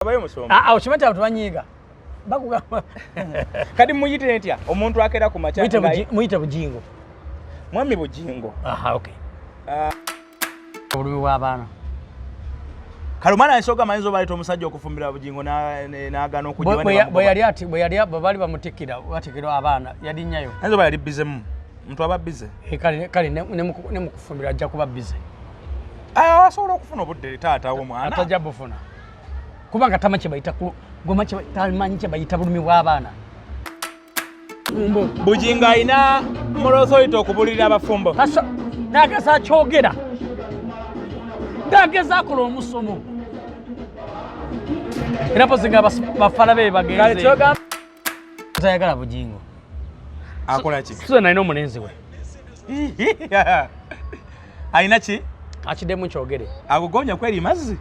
abayo musomba okimanyi abantu banyiiga bakugamba kati muyite ntya omuntu akera ku macha muyite Bugingo mwami Bugingo okay olumi w'abaana Kalumana ensoga mayinzo baleta omusajja okufumbira Bugingo n'agana okujja bwe yali bali bamutikira batikira abaana yali nnyayo enzo bali bizemu muntu aba bize kale ne mu kufumbira ajja kuba bize asobola okufuna obudde taata w'omwana atajja bufuna kubanga tamanyi kye bayita tamanyi kye bayita bulumi bw'abaana Bugingo ayina moral authority okubulirira abafumbo n'ageza akyogera ng'ageza akola omusomo era pozi nga bafala be bagenze tayagala Bugingo akola ki suze nalina omulenzi we ayina ki akiddemu nkyogere agugonya kweri mazzi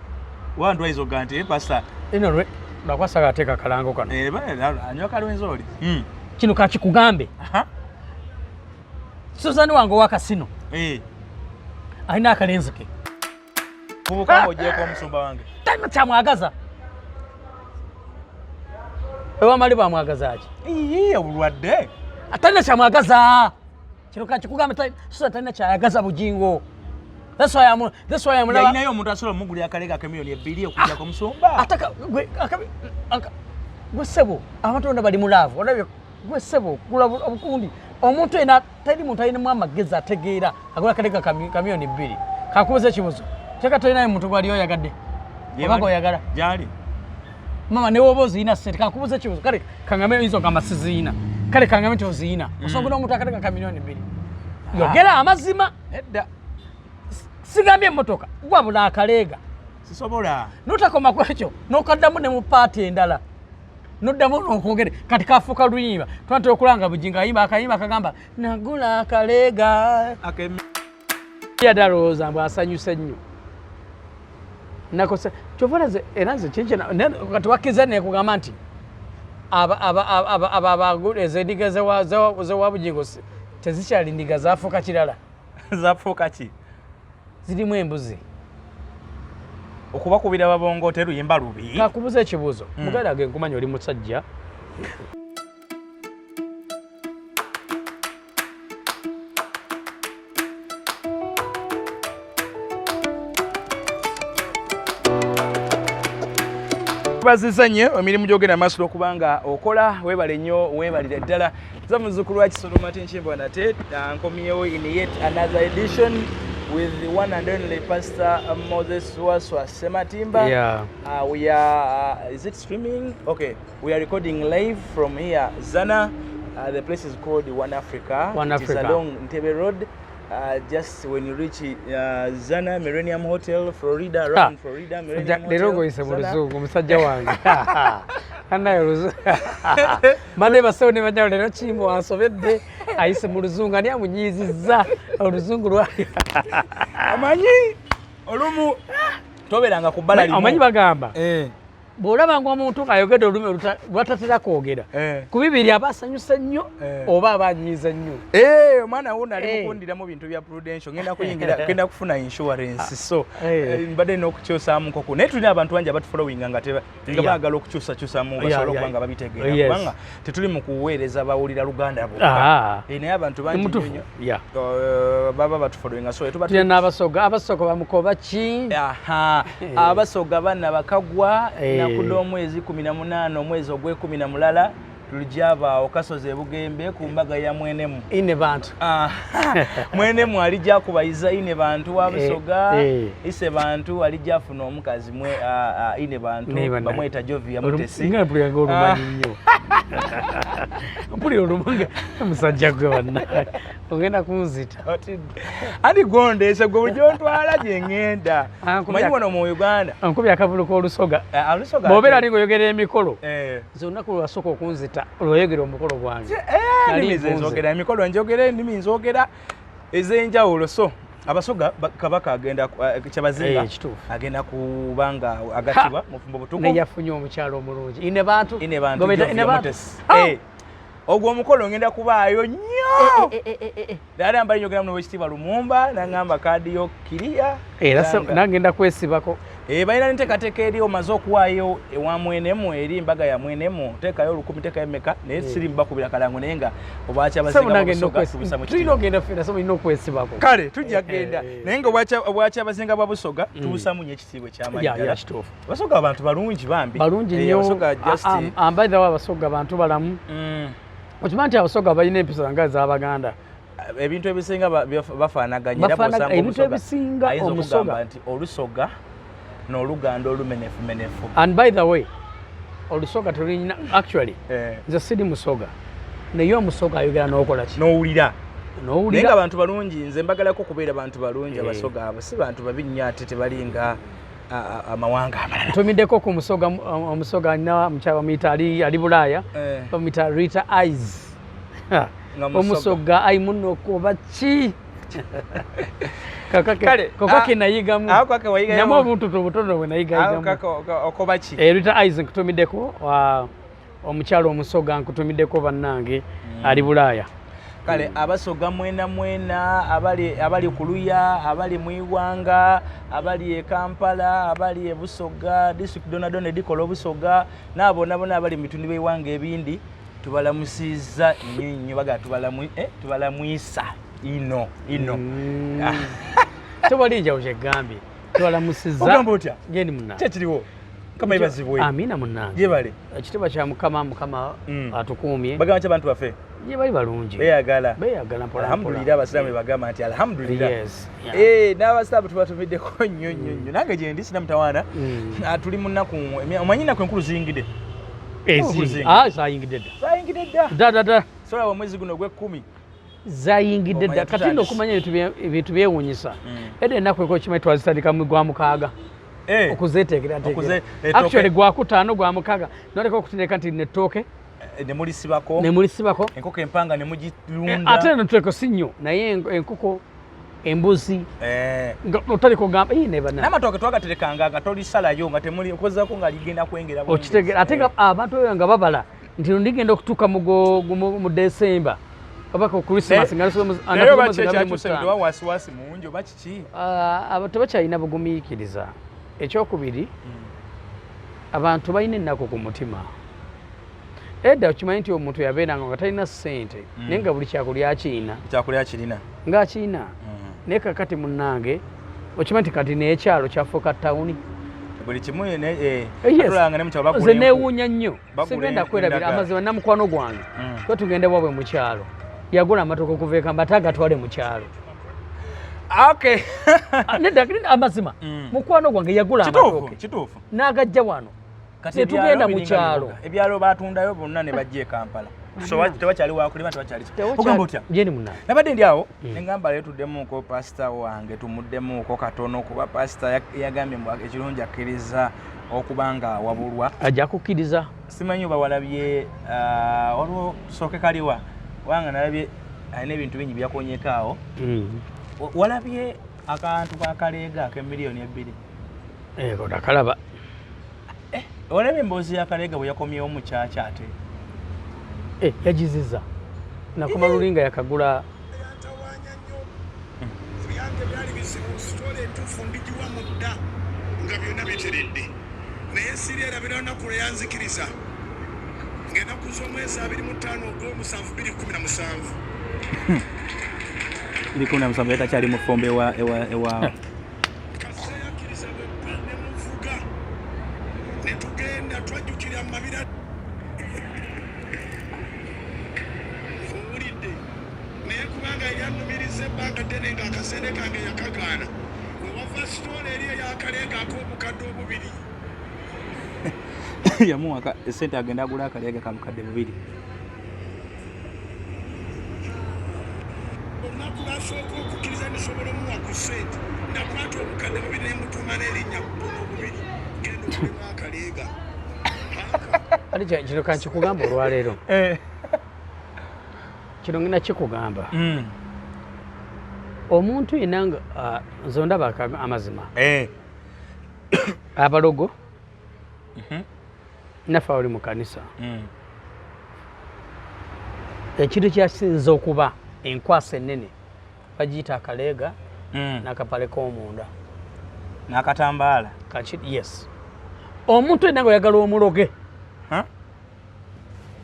wantu wayizoga nti pasta ino lwakwasa gateeka kalango kano anywa kalwenzi oli kino kakikugambe Suzani wange owakasino alina akalenzi ke kubuka ogyeko omusumba wange talina kyamwagaza ewamali bamwagaza ki obulwadde talina kyamwagaza kino kakikugambe Suzani talina kyayagaza Bugingo. That's why I'm yayinayo omuntu asobola omugulira Kalega miliyoni 2 okujja ku musumba ataka gwe sebo abantu bonna bali mu laavu olabye gwe sebo kula obukundi omuntu ena tali muntu alina amagezi ategeera agula Kalega miliyoni 2 kakubuza ekibuzo teka talinayo muntu gwali oyagadde obaga oyagala gyali mama ne woba oziina sente kakubuza ekibuzo kale kangame izo nga masiziina kale kangame nti oziina osobola omuntu Kalega miliyoni 2 yogera amazima edda sigambye emmotoka wabula Kalega sisobola notakoma kwekyo nokaddamu ne mu paati endala noddamu nokwogere kati kafuuka luyimba twatera okulanga Bugingo ayimba akayimba kagamba nagula Kalega yadalowooza mbw asanyuse nnyo nakosa kyovalaze eranze kati wakkiriza nekugamba nti ezo endiga zewa Bugingo tezikyali ndiga zafuuka kirala zafuuka ki zirimu embuzi okubakubira babongo teruyimba lubi kakubuza ekibuuzo muganda ge nkumanya oli musajja bazizanye emirimu gyogenda maaso okubanga okola webale nnyo webalire ddala za muzzukulu wa Kisolo Matinchimba nate nkomyewo in yet another edition with the one and only Pastor Moses Waswa Sematimba. Yeah. We are, is it streaming? Okay. We are recording live from here, Zana. The place is called One Africa. It is along Ntebe Road. Just when you reach Zana Millennium Hotel, Florida, around Florida, Millennium Hotel. The logo is a Muzungu, Musajja wange. Anayo mane basewo ne bajja lero chimbo ansobedde ayise mu luzungu ani amunyizizza oluzungu lwali amanyi olumu toberanga kubala limu amanyi bagamba bw'olabanga omuntu ayogedde olulimi lwatatera kwogera ku bibiri abasanyusa nnyo oba abanyiiza nnyo omwana wuno ali mukundiramu bintu bya prudential ngenda kufuna insurance so mbadde n'okukyusaamu nkoko naye tulina abantu bangi abatufollowinga nga baagala okukyusakyusamu basobole okuba nga babitegeera kubanga tetuli mu kuweereza bawulira Luganda bokka naye abantu bangi nnyo baba batufollowinga so tulina n'abasoga bamukoba ki abasoga bana bakagwa kuda omwezi 18 omwezi ogwe-10 tulijaba okasoze Bugembe ku mbaga ya mwenemu ine bantu mwenemu alijja kubayiza ine bantu wabusoga ise bantu alijja funa omukazi mwe ine bantu bamweta Jovia Mutesi ngapulya ng'olumanyi nnyo mpulira olumanyi musajja gwe wanna ogenda kunzita andi gondesa gwe bujontwala gye ngenda manyi wano mu Uganda ankubya akavulu k'olusoga bw'obeera ali ng'oyogera emikolo zonna lwasooka okunzita olw'oyogera omukolo gwange nimize nzogera emikolo njogera endimi nzogera ez'enjawulo so abasoga kabaka agenda kyabazinga agenda kubanga agatibwa mufumbo butuko ne yafunye omukyalo omulungi ine bantu ogwo omukolo ngenda kubaayo nnyo dala mbali njogera muno wekitiibwa Lumumba nangamba kaadi yo kiriya era nangenda kwesibako Balina nteekateeka eri omaze okuwaayo ewa mwenemu eri mbaga ya mwenemu teekayo 10 teekayo meka naye siri mbakubira kalango naye nga obwaki abasinga Busoga tubisa mu tulina ogenda ffena so olina okwesibako kale tujja kgenda naye nga obwaki abasinga bwa Busoga tubusamu nnyo ekitiibwa eky'amaanyi Abasoga abantu balungi bambi balungi nnyo ambaithawo Abasoga abantu balamu okimanyi nti Abasoga balina empisa nga ez'Abaganda ebintu ebisinga bafaanaganya era bw'osanga ebintu ebisinga Omusoga nti Olusoga n'Oluganda olumenefu. And by the way, Olusoga tulina actually nze sidi Musoga naye Omusoga ayogera n'okola ki n'owulira naye nga bantu balungi nze mbagalako okubeera bantu balungi Abasoga abo si bantu babi nnyo ate tebalinga amawanga amalala tumiddeko ku Omusoga alina mukyala bamuyita ali Bulaaya bamuyita Rita Eyes Omusoga ayi muno oba ki kakake nayigamu nyamu obuntu tobutono bwe nayigamu okobaki Rita Eyes nkutumiddeko omukyalo Omusoga nkutumiddeko bannange ali Bulaaya kale Abasoga mwena abali ku Luya abali mu Iwanga abali e Kampala abali e Busoga district donadone dikola Obusoga n'abona abali mu bitundu by'Iwanga ebindi tubalamusiza nnyo baga tubalamwisa ino tewalinja okyegambye tubalamusiza ogamba otya gendi munnange kyekiriwo kama ibazibwe amina munnange yebale ekitiibwa kya Mukama atukuumye bagamba ki abantu baffe bali balungi beyagala mpola alhamdulillah abasiraamu bagamba nti alhamdulillah n'abasiraamu tubatumiddeko nnyo nange gye ndi sina mutawaana tuli mu nnaku omanyi nnaku enkulu ziyingidde zayingidde dda sola omwezi guno ogw'ekkumi zayingidde dda kati nno okumanya ebintu byewuunyisa edda ennaku ekokimanyi twazitandika mu gwa mukaaga okuzeeteekerateekera actually gwakutaano gwa mukaaga noleka okutereka nti nettooke nemulisibako enkoko empanga nemugirunda ate netuteeko si nnyo naye enkoko embuzi otaliko gamba n'amatooke twagaterekanga nga tolisalayo nga temulikozako nga ligenda kwengera okitegeera ate abantu eyo nga babala nti ndigenda okutuuka mu Desemba oba ku Christmas wasiwasi mungi oba kiki tebakyalina bugumiikiriza ekyokubiri abantu balina ennaku ku mutima edda okimanyi nti omuntu yabeeranga nga talina ssente naye nga buli kyakulya kirina ng'akirina naye kakati munnange okimanyi nti kati n'ekyalo kyafuuka ttawuni buli kimu nze neewuunya nnyo sigenda kwerabira amazima namukwano gwange twe tugende bwabwe mu kyalo yagula amatooke okuva ekamba ate agatwale mu kyalo nedda amazima mukwano gwange yagula amatooke n'agajja wano netugenda mu kyalo ebyalo batundayo bonna ne bajja e Kampala tewakyali wakulima tewakyali ogamba otya jeni munnange nabadde ndi awo neŋŋamba leero tuddemuuko pasita wange tumuddemuuko katono kuba pasita yagambye ekirungi akkiriza okuba nga wabulwa ajja kukkiriza simanyi oba walabye waliwo tusooke kaliwa wanga nalabye alina ebintu bingi byakonyeko awo walabye akantu ka Kalega ak'emiliyoni 2 nakalaba olabye emboozi ya Kalega bwe yakomyewo mu kyakya ate yagiziza nakoma lulinga yakagula ebyange byali bizibu sitole entuufu mbigiwa mudda nga byonna biteredde naye siri erabira olunaku lwe yanzikiriza ng'ennaku z'omwezi 25 ogw'omusanvu 2017 yatakyali mu ffombe ewa kasa yakkiriza bweppa ne muvuga ne tugenda twajjukira mu mabira owulidde naye kubanga yannumiriza ebbanga ddene ng'akasente kange yakagaana we wava sitoola eri eya Kalega ak'obukadde obubiri yamuwa esente agenda agula Akalega kamukadde 2 olunaku lwasooka okukkiriza nisobola omuwa ku ssente nakwata obukadde 2 ne mutuuma n'erinnya Bwino 2 genda okulema Akalega ali kino kankikugamba olwaleero kino ngina kikugamba omuntu yenna nga nze ndaba amazima abalogo naffe oli mu kanisa ekintu kyasinza okuba enkwasa ennene bagiyita Akalega n'akapale k'omunda N'akatambaala. Yes. Omuntu yenna oyagala omuloge.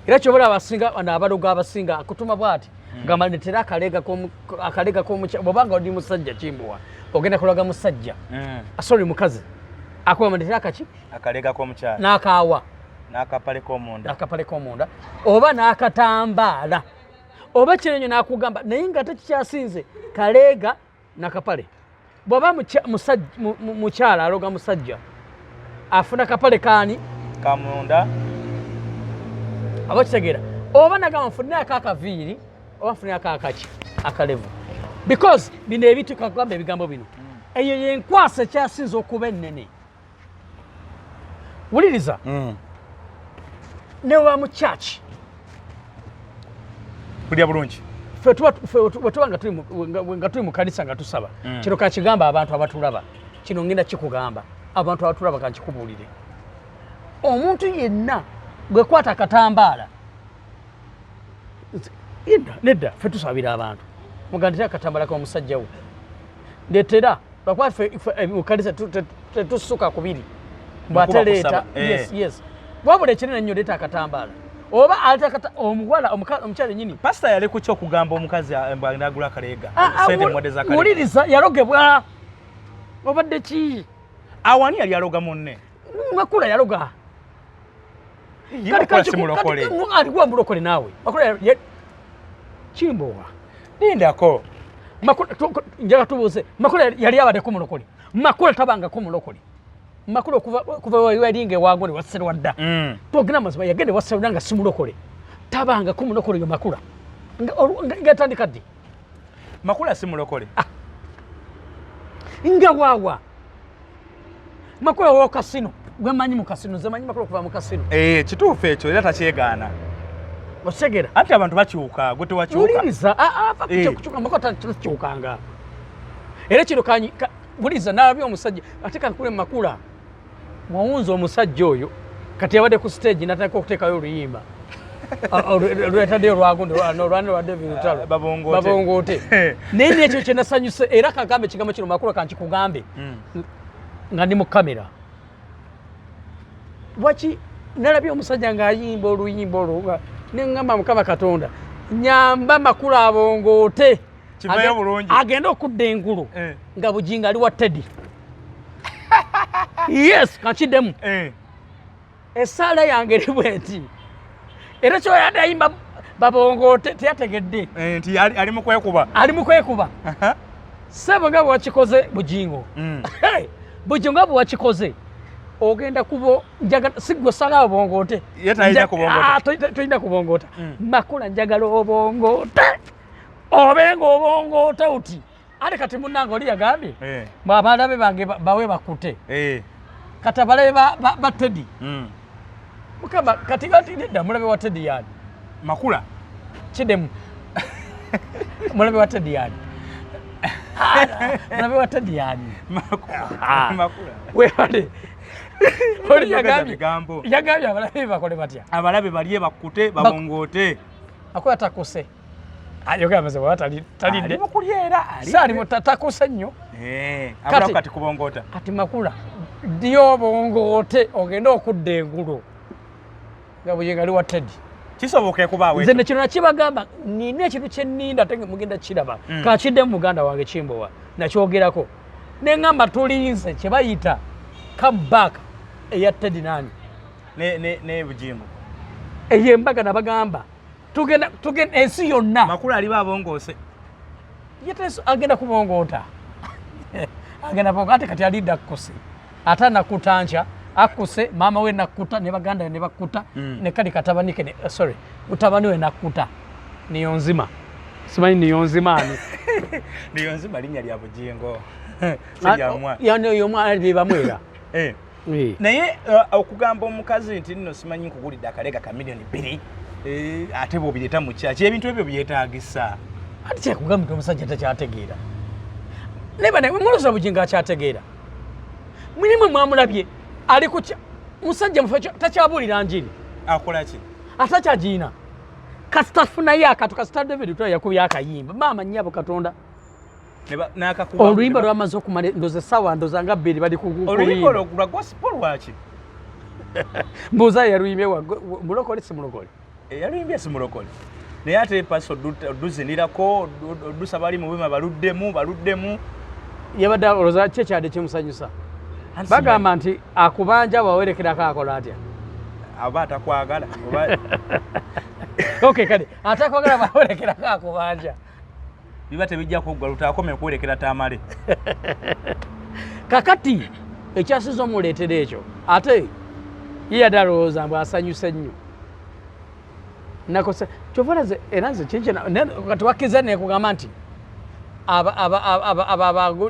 Era kyobala abasinga n'abaloga abasinga akutuma bw'ati gamba netera akalega k'omukyala bw'obanga oli musajja Kimbowa ogenda kulaga musajja sorry mukazi akuba netera akaki akalega k'omukyala n'akaawa n'akapale k'omunda oba n'akatambaala oba kirenyo n'akugamba naye nga tekikyasinze kaleega n'akapale bw'oba mukyala aloga musajja afuna kapale kaani kamunda abakitegeera oba nagamba nfunire akakaviiri oba nfunire akakaki akalevu because bino ebintu kakugamba ebigambo bino eyo yenkwasa ekyasinza okuba ennene wuliriza newa mu church kulya bulungi wetuba nga tuli mu kanisa nga tusaba kino kakigamba abantu abatulaba kino ngenda kikugamba abantu abatulaba kankikubuulire omuntu yenna gwekwata akatambaala nedda ffe tusabira abantu mugandira akatambaala k'omusajja wo ndetera lwakuba mukanisa tetusuka kubiri bw'ateleeta yes wabula ekinene nnyo leeta akatambaala oba aleta omuwala omukyala ennyini pasita yali ku kyokugamba omukazi mbw'agula akaleega sente mwade z'akaleega wuliriza yalogebwa obadde ki awani yali aloga munne Makula yaloga alikuwa mulokole naawe Makula Kimbowa lindako njaga tubuuze Makula yali abaddeko mulokole Makula tabangako mulokole Makula kuva walinga ewango ne wassera wadda twogera amazima yagende wassera nga si mulokole tabangako mulokole yo Makula ngatandika ddi Makula si mulokole nga waawa Makula wa kasino gwe manyi mu kasino ze manyi Makula kuva mu kasino kituufu ekyo era takyegaana osegera anti abantu bakyuka gwe tewakyuka wuliriza kukyuka Makula takyukanga era kino buliza nalabye omusajja ate kankule Makula mwawunza omusajja oyo kati yabadde ku stage natandika okuteekayo oluyimba olwetaddeyo olwano lwa David Lutalo babongoote naye nekyo kye nasanyuse era kagambe ekigambo kino Makula kankikugambe nga ndi mu kamera waki nalabye omusajja ng'ayimba oluyimba olwo neŋŋamba Mukama Katonda nyamba Makula abongoote agenda okudda engulu nga Bugingo ali wa Teddy yes kankiddemu essaala yange eri bweti era kyoyadde ayimba babongoote teyategedde nti ali mu kwekuba sebo nga bwewakikoze Bugingo Bugingo nga bwewakikoze ogenda kubo njagala sigwe sala obongoote toyina kubongoota Makula njagala obongoote obenga obongoota uti ate kati munnange oli yagambye abalabe bange bawe bakute kati abalabe ba Teddy Mukama kati nedda mulabe wa Teddy yani Makula kidemu mulabe wa Teddy yani mulabe wa Teddy yani Makula wewale oli yagambye abalabe bakole batya abalabe balye bakute babongoote Makula takuse ayogamaze talidde saali mutakuse nnyo kati kubongoota kati Makula ddi obongoote ogenda okudda engulu nga Bugingo ali wa Teddy kisoboke kubaawe nze nekino nakibagamba nina ekintu kyenninda ate mugenda kiraba kakiddemu muganda wange Kimbowa nakyogerako neŋŋamba tulinze kye bayita comeback eya Teddy nani ne Bugingo eyo embaga nabagamba tugenda ensi yonna Makula aliba abongoose yeteso agenda kubongoota agenda bongoota ate kati alidda akuse ate nakutanca akuse maama we nakuta ne baganda ne bakuta ne kali katabanike sorry mutabani we nakuta niyo nzima simanyi niyo nzima ani niyo nzima linnya lya Bugingo yani oyo mwana bibamwera naye okugamba omukazi nti nno simanyi nkugulidde akalega ka $2 million ate bw'obireeta mu kyaki ebintu ebyo byetaagisa ate kyakugamba nti omusajja takyategeera naye mulusa Bugingo akyategeera mulimu mwamulabye ali ku musajja mufe takyabuulira njiri akola ki atakyagiina kasitafunayo akatu kasita David Lutalo yakubye akayimba maama nnyabo Katonda n'akakuba oluyimba lwamaze okumala ndoze sawa ndoza nga bbiri bali oluyimba lwa gospel lwaki mbuuza yaluyimbye mulokole si mulokole yaluyimbye si mulokole naye ate paso oduzinirako odusaba ali mu bwema baluddemu yabadde olowooza kyekyadde kimusanyusa bagamba nti akubanja wawerekerako akola atya aba atakwagala okay kale atakwagala bawerekerako akubanja biba tebijja kuggwa akome kuwerekera tamale kakati ekyasiza omuleetera ekyo ate ye yadde alowooza mbu asanyuse nnyo nakosa kyovalaze eranze kati wakkiza nekugamba nti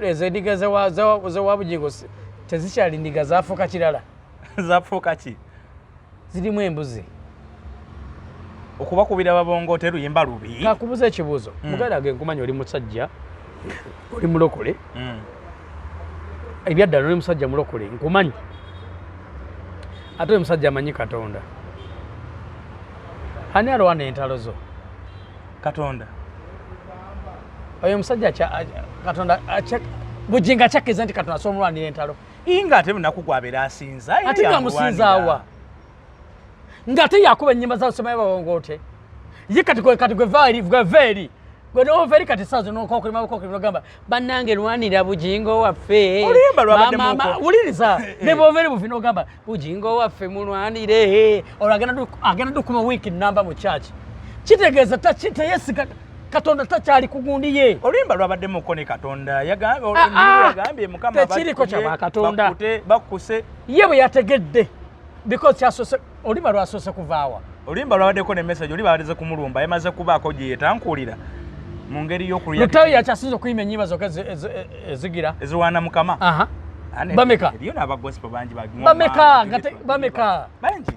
ezo endiga zewa Bugingo tezikyali ndiga zafuuka kirala zafuuka ki zirimu embuzi okubakubira babongo teruyimba lubi kakubuza ekibuuzo muganda ge nkumanya oli musajja oli mulokole ebyaddala oli musajja mulokole nkumanyi ate oli musajja amanyi Katonda ani alwana entalo zo Katonda oyo musajja Katonda Bugingo akyakkiza nti Katonda asobola omulwanira entalo inga ate bunaku gwabeera asinza ate nga musinzaawa ng'ate yakuba ennyimba za Semayo babongote ye kati gwe vaeri gwe novaeri kati saazo nokokulima nogamba bannange lwanira Bugingo waffe wuliriza ne bovaeri bufi nogamba Bugingo waffe mulwanire olwo agenda dukuma wiiki namba mu kyaki kitegeeza teyesiga Katonda takyali kugundi ye oluyimba lwabaddemu ko ne Katonda yagambye Mukama tekiriko kya Katonda bakkuse ye bwe yategedde because kyasose oluyimba lwasose kuvaawa oluyimba lwabaddeko ne message oli babaleze kumulumba yamaze kubaako gye yetankuulira mu ngeri y'okulya lutayo yakyasinza okuyimba ennyimba zokka ezigira eziwaana Mukama bameka eriyo n'abagospel bangi bameka bangi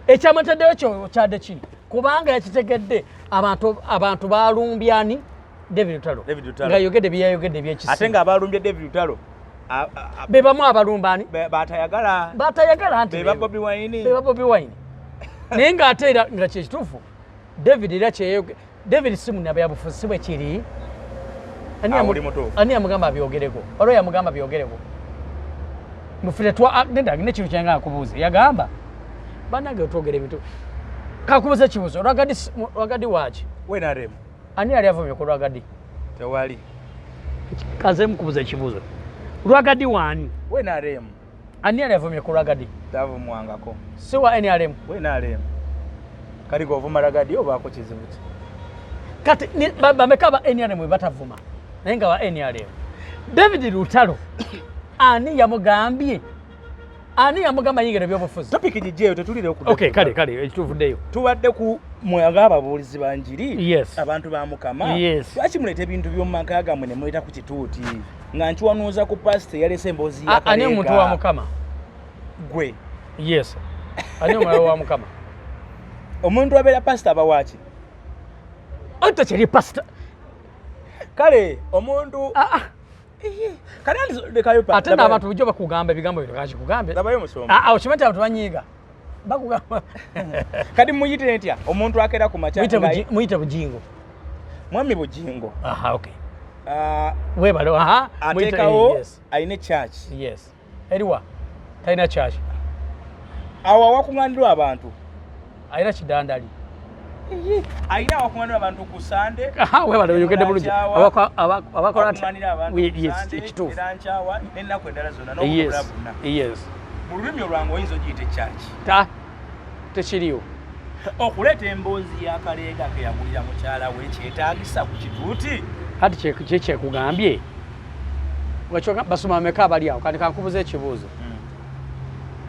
ekyamweteddeyo kyo kyadde kiri kubanga yakitegedde abantu balumbyani David Lutalo nga yogedde byayogedde ebyekisi ate ng'abalumbye David Lutalo be bamu abalumbaani batayagala nti beba Bobi Wine naye ng'ate era nga kyekituufu David era kyeyoge David simu nabyabufuzi si bwe kiri ani yamugamba abyogereko olwo yamugamba byogereko mufire nekintu kyenga akubuuze yagamba bannange otwogera ebintu kakubuza ekibuuzo lwagadi waki wenaremu ani yali avumye ku lwagadi tewali kaze mukubuza ekibuuzo lwagadi waani wenaremu ani yali avumye ku lwagadi tavumwangako si wa NRM wenaremu kali govuma lwagadi obaako kizibu ki kati bameka ba NRM bwe batavuma naye nga wa NRM David Lutalo ani yamugambye yingero byobufuzi topiki gijeyo tetulire okudda okay kale ekituvuddeyo tubadde ku mwaga ababuulizi banjiri yes abantu ba Mukama yes lwaki muleta ebintu by'omumaka gammwe ne mweta ku kituuti nga nkiwanuuza ku pasite yalese emboozi ya Kalega ani omuntu wa Mukama gwe yes ani omulawo wa Mukama omuntu abeera pasite aba waaki ate kyeri pasite kale omuntu ate n'abantu bujjo bakugamba ebigambo bino kakikugambe okimanyi abantu banyiiga bakugamba kati muyite ntya omuntu akeera ku makya muyite Bugingo mwami Bugingo okay webale ateekawo alina church yes eriwa talina church awo awakuŋŋanirwa abantu alina kidandali ayina awakuŋŋanirwa abantu ku Sande webale oyogedde bulungi abakola ekituufu era nkyawa n'ennaku endala zonna n'okukola bonna mu lulimi olwange oyinza ogiyita church tekiriyo okuleeta emboozi ya Kalega ke yagulira mukyala we kyetaagisa ku kituuti kati kyekugambye basoma meka abali awo kandi kankubuza ekibuuzo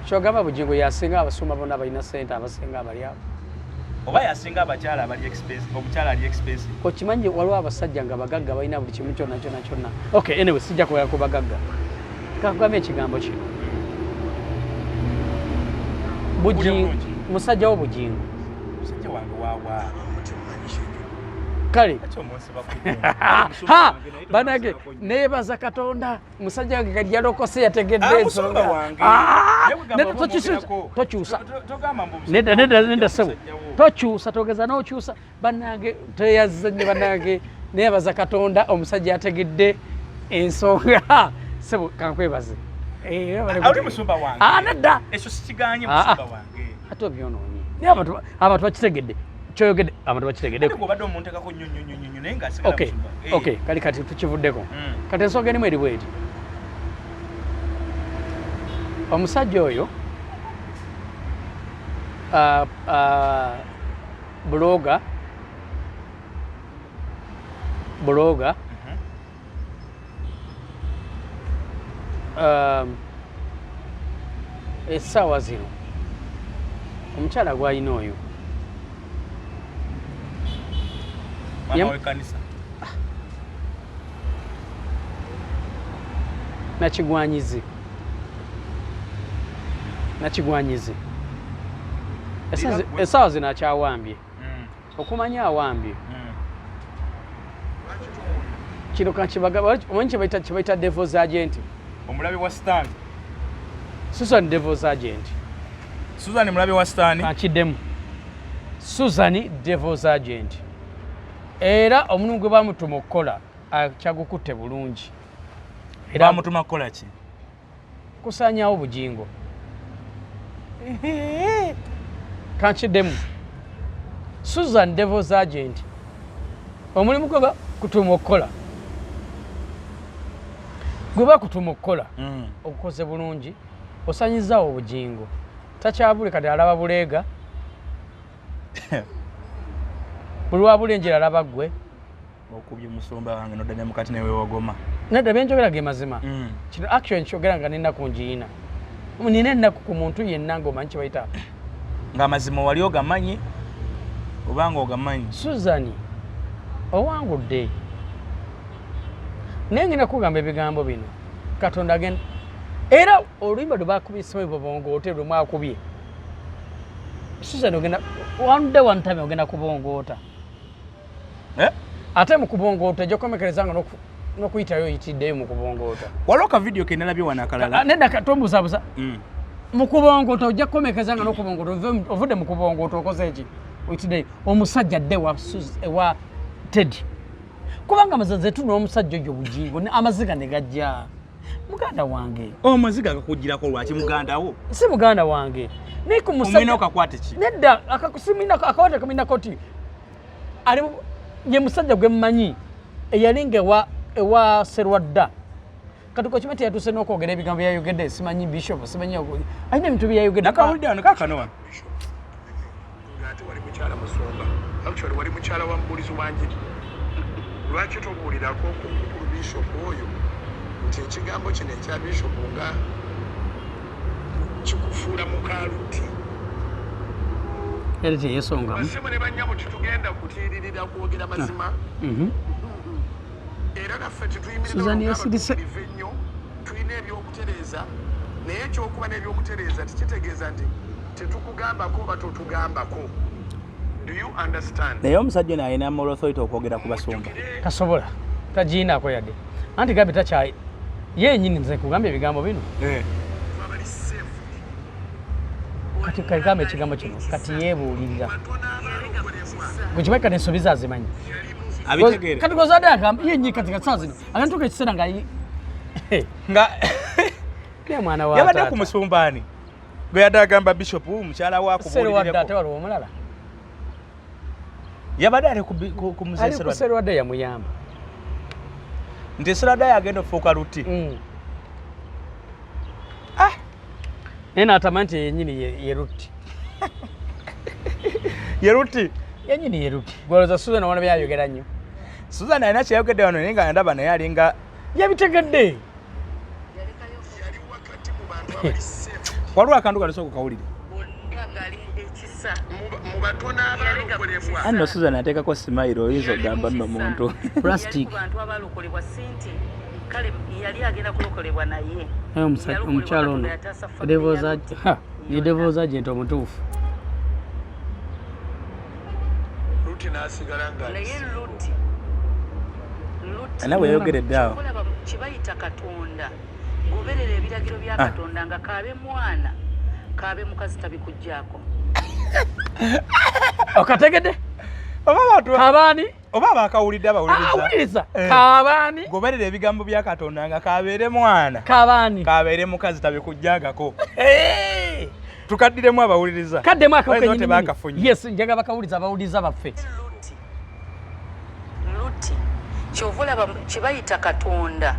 kyogamba Bugingo yasinga abasoma bonna balina ssente abasinga abali awo oba yasinga abakyala abali expensive omukyala ali expensive okimanyi waliwo abasajja nga bagagga balina buli kimu kyonna okay anyway sijja kwera ku bagagga kakugambye ekigambo kino musajja wo Bugingo musajja wange waawa kale banage neebaza Katonda musajja wange kati yalokose yategedde ensonga tokyusa nedda sebo tokyusa togeza n'okyusa bannange teyazze nnyo bannange nebaza Katonda omusajja ategedde ensonga sebo kankwebaze ali musumba wange nadda ekyo sikiganye musumba wange ate obyononye naye abantu bakitegedde kyoyogedde abantu bakitegedde ko badde omuntu ekako nnyonnyonnyonnyo naye nga asigala musumba okay kati tukivuddeko kati ensonga erimu eri bweti omusajja oyo bloga essaawa zino omukyala gwalina oyo nakigwanyizi essaawa zino akyawambye okumanya awambye kino omanyi kyebayita devils agent omulabi wa stan Susan devils agent Susan mulabi wa stan akiddemu Susan devils agent era omuntu gwe bamutuma okukola akyagukutte bulungi era bamutuma kukola ki kusaanyawo Bugingo kakiddemu Susan devils agent omulimu gwe bakutuma okukola gwe bakutuma okukola okukoze bulungi osanyizaawo Bugingo takyabule kati alaba buleega buli wabulenjera alaba ggwe okubye musumba wange nodda mukati newe wagoma nedda byenjogera ge mazima kino action nkyogera nga nennaku njiina nina ennaku ku muntu yenna ng'omanyi kyebayita nga mazima wali ogamanyi obanga ogamanyi Susan owangudde naye ngenda kugamba ebigambo bino Katonda agenda era oluyimba lwe bakubisemu bobongoote lwe mwakubye Susan ogenda one day one time ogenda kubongoota ate mu kubongoota ejja kukomekereza nga n'okuyitayo oyitiddeyo mu kubongoota waliwo ka video ke nalabye wano akalala nedda tombuzabuza mu kubongoota ojja kukomekereza nga n'okubongoota ovudde mu kubongoota okoze eki oyitiddeyo omusajja dde ewa Teddy kubanga amaziga zetu n'omusajja oyo Bugingo amaziga ne gajja muganda wange amaziga agakugirako lwaki mugandawo si muganda wange naye ku musajja okakwate ki nedda akakwate kamina koti ali ye musajja gwe mmanyi eyalinga ewa Serwadda kati ko kimete yatuse n'okwogera ebigambo byayogedde simanyi bishop simanyi alina ebintu byayogedde nakawulidde wano kakano wano ate wali mukyala musumba actually wali mukyala wa mubulizi wanjiri lwaki tobuulirako ku bishop oyo nti ekigambo kino ekya bishop nga kikufuula mukaluti era teyesongamu basimu ne bannyabo titugenda kutiiririra kwogera mazima era naffe tituyimiriraive nnyo tulina ebyokutereeza naye ekyokuba n'ebyokutereeza tikitegeeza nti tetukugambako oba totugambako. Do you understand? naye omusajja ono alina moral authority okwogera ku basumba tasobola tagiinaako yadde anti gambe takyayi yenyini nze kugamba ebigambo bino kati kagambe ekigambo kino kati yeebuulirira gwekimanyi kati ensobi ze azimanyi kati gozadde agamba yenyi kati kasaa zino agantuka ekiseera nga mwana wa yabadde ku musumbaani gwe yadde agamba bishop mukyala wakubuulireko ate waliwo omulala yabadde ali ku muserwadde yamuyamba nti Serwadda yagenda ofuuka luti naye n'atamanyi nti yenyini ye luti ye luti yenyini ye luti gwolooza Susan wana byayogera nnyo Susan alina kyeyayogedde wano naye nga ndaba naye alinga yabitegedde waliwo akantu kanisooka kawulire anno Susan ateekako smile oyinza okugamba nno muntu plastic omukyalo ono ye devils agent omutuufu nawe yayogeredde awo kibayita Katonda goberera ebiragiro bya Katonda nga kaabe mwana kaabe mukazi tabikujjaako okategedde Kabani oba bakawulidde abawuliriza kabani goberera ebigambo bya Katonda nga kabeere mwana kabani kabeere mukazi tabikujjangako tukaddiremu abawuliriza kaddemu akakenyi tebakafunye yes njaga bakawuliza abawuliriza baffe luti kyovula kibayita Katonda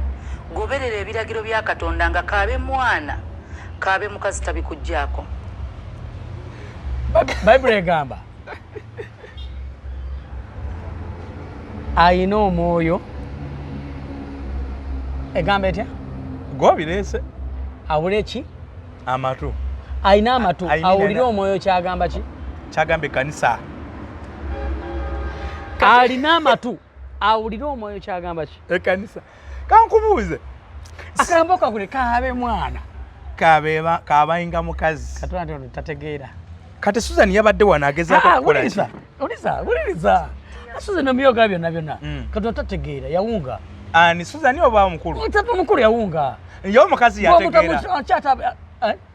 goberera ebiragiro bya Katonda nga kabe mwana kabe mukazi tabikujjako Bible egamba ayina omwoyo egamba etya gwobirese awulira eki amatu ayina amatu awulira omwoyo kyagamba ki kyagamba ekkanisa alina amatu awulira omwoyo kyagamba ki ekkanisa kankubuuze akambo kakule kabe mwana kabayinga mukazi Katonda tategeera kati Susan yabadde wano agezaako okukola ki uliriza Susan omyoga byonna Katonda tategeera yawunga ani Susan oba mukulu mukulu yawunga yo mukazi yategeera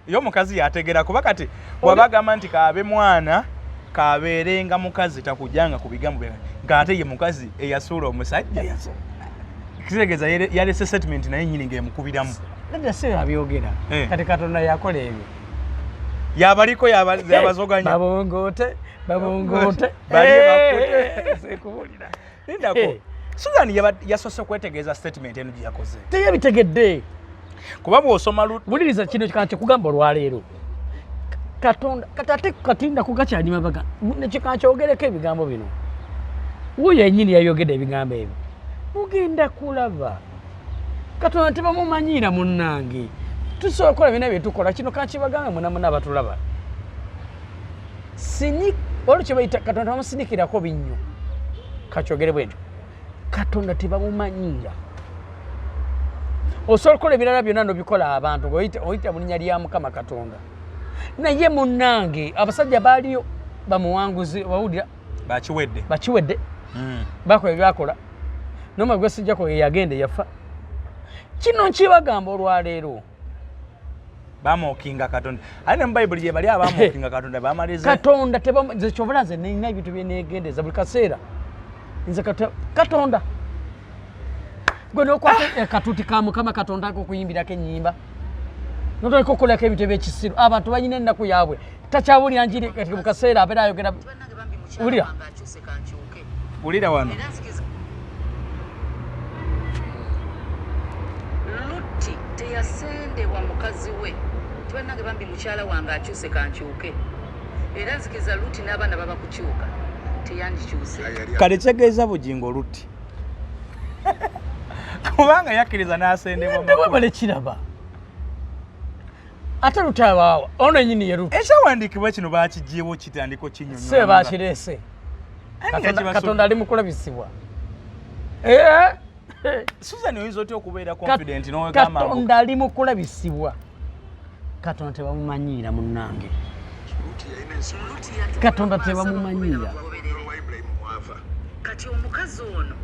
yo mukazi yategeera kuba kati bwabagamba nti kabe mwana kabeerenga mukazi takujjanga ku bigambo bye ng'ate ye mukazi eyasuula omusajja kitegeeza yalese settlement naye nnyini ng'emukubiramu nedda si abyogera kati Katonda yakola ebyo yabaliko yabazoganya babongote sekubulira nindako Susan yasose kwetegeeza statement eno gye yakoze teyabitegedde kuba bw'osoma buliriza kino kikanje kugamba olwaleero Katonda katate katinda kugakyalima baga nekikakyogereko ebigambo bino wuyo yennyini yayogedde ebigambo ebyo mugenda kulaba Katonda tebamumanyiira munnange tusobola okukola byonna byetukola kino kakibagambe munamuna abatulaba olwo kyebayita Katonda bamusinikirako binnyo kakyogere bwetyo Katonda tebamumanyiira osobola okukola ebirala byonna nobikola abantu oyita mu linnya lya Mukama Katonda naye munnange abasajja baaliyo bamuwanguzi bawulira bakiwedde bakola ebyakola noma gwe sijjako yagenda yafa kino nkibagamba olwaleero bamokinga Katonda ane mu Bible gye bali abamokinga Katonda bamalize Katonda nze kyobola nze nina ebintu byenegendeza buli kaseera nze Katonda gwe nokwata katuti ka Mukama Katonda kokuyimbirako ennyimba notoleka okukolako ebintu ebyekisiru abantu banyina ennaku yaabwe takyabulira njiri kati mu kaseera abeera ayogera wulira wano Luti teyasendebwa mukazi we tibannange bambi mukyala wange akyuse kankyuke era nzikiza Luti n'abaana baba kukyuka teyandikyuse kale kyegeeza Bugingo Luti kubanga yakkiriza n'asendebwa bale kiraba ate Luti abaawa ono ennyini ye Luti ekyawandiikibwa kino bakiggyewo kitandiko kinyonyola se bakireese Katonda ali mu kulabisibwa Susan oyinza otya okubeera confident n'owegamba Katonda ali mu kulabisibwa Katonda tebamumanyiira munnange Katonda tebamumanyiira kati omukazi ono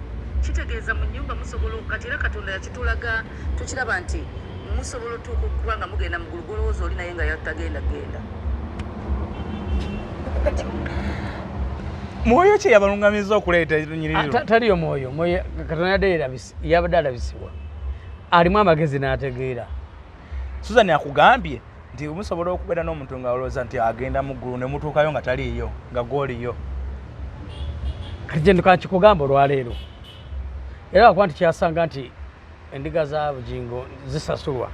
kitegeeza mu nnyumba musobola kati era Katonda yakitulaga tukiraba nti musobola otuuka okuba nga mugenda mu gulugolowooza oli naye nga yatagenda genda mwoyo ki yabalungamiza okuleeta ennyiriro taliyo mwoyo Katonda yabadde alabisibwa alimu amagezi n'ategeera Susan akugambye nti musobola okubeera n'omuntu nga olowooza nti agenda mu ggulu ne mutuukayo nga taliiyo nga gwoliyo kati gye nkikugamba olwaleero era wakuba nti kyasanga nti endiga za Bugingo zisasulwa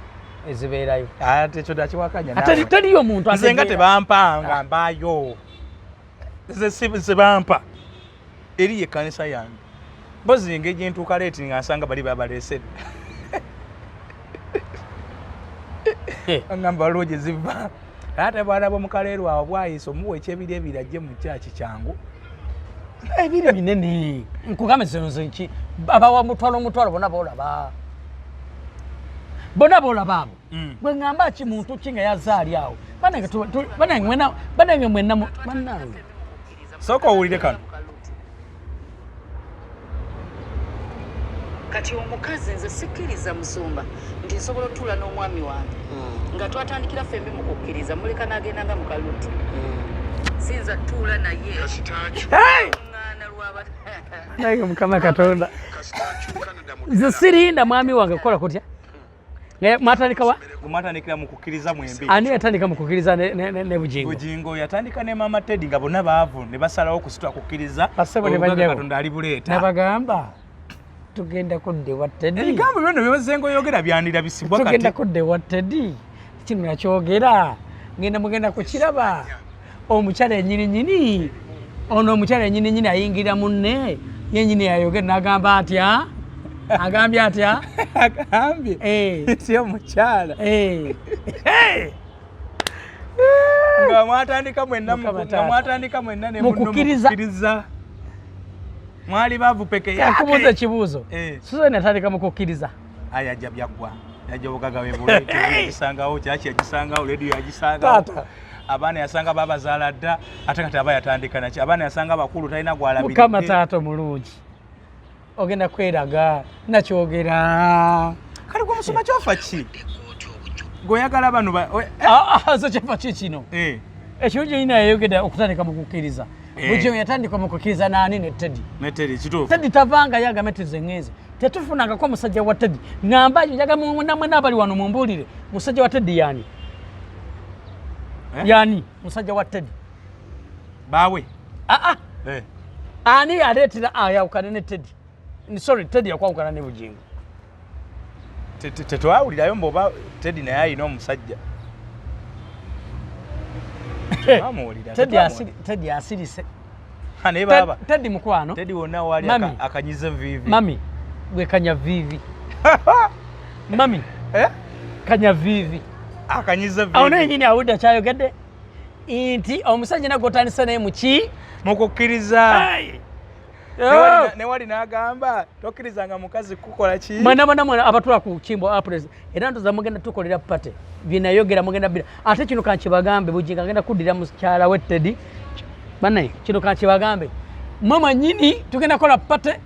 ezibeerayo ate ekyo takiwakanya taliyo muntu nze nga tebampanga mbaayo zebampa eri ye kanisa yange mpozi engeri gye ntuuka leeti nga nsanga bali babaleesedde angamba waliwo gye ziva ate bwalaba omukaleero awo bwayisa omuwa ekyebiri ebiri ajje mu kyaki kyangu ebiri binene nkugambe zino ki abawa omutwalo bona boolaba abo bwe ŋŋamba ki muntu ki nga yazaali awo banange mwenna bannange sooka owulire kano kati omukazi nze sikkiriza musumba nti nsobola otuula n'omwami wange nga twatandikira fembi mu kukkiriza muleka n'agenda nga mukaluti sinza tuula naye ŋŋaana naye mukama katonda nze sirinda mwami wange kukola kutya mwatandika wa mwatandikira mu kukkiriza mwembi ani yatandika mu kukkiriza ne Bugingo yatandika ne mama Teddy nga bonna baavu ne basalawo kusitwa kukkiriza Katonda ali buleeta nabagamba tugenda kuddewa Teddy ebigambo bino byozengo yogera byandira bisibwa kati tugenda kuddewa Teddy kino nakyogera mugenda kukiraba omukyala ennyininyini ono omukyala ennyininyini ayingira munne yennyini yayogera n'agamba atya agambye atya agambye si omukyala nga mwatandika mwenna ne mukkiriza mwali baavu peke yake kakubuuza ekibuuzo Susan yatandika mu kukkiriza ayajja byaggwa yajja obugaga webuleete yagisangawo kyaki yagisangawo lediyo yagisangawo abaana yasanga babazaala dda ate kati aba yatandika naki abaana yasanga bakulu talina gwalabidde mukama taata omulungi ogenda kweraga nakyogera kale gwe musoma kyofa ki gweoyagala bano zo kyofa ki kino ekiro gyenyina yayogera okutandika mu kukkiriza Bugingo yatandika mu kukkiriza naani ne Teddy kituufu Teddy tavangayo agamba Teddy zengeeze tetufunangako musajja wa Teddy ngamba njaga namwe n'abali wano mumbuulire musajja wa Teddy yani yani musajja wa Teddy baawe ani aleetera ayawukane ne Teddy sorry Teddy yakwawukana ne Bugingo tetwawulirayo mboba Teddy naye ayina omusajja Teddy asirise naye baba Teddy mukwano Teddy wonna wali akanyiza vivi mami gwe kanya vivi mami kanya vivi akanyiza vivi awo naye nyini awudde akyayogedde nti omusajja nagotandisa naye muki mukukkiriza newali n'agamba tokkirizanga mukazi kukola ki mwana abatula ku kimbo apres era ntoza mugenda tukolera pate binayogera mugenda bira ate kino kankibagambe Bugingo agenda kuddira mukyala we Teddy banaye kino kankibagambe mama nyini tugenda kola pate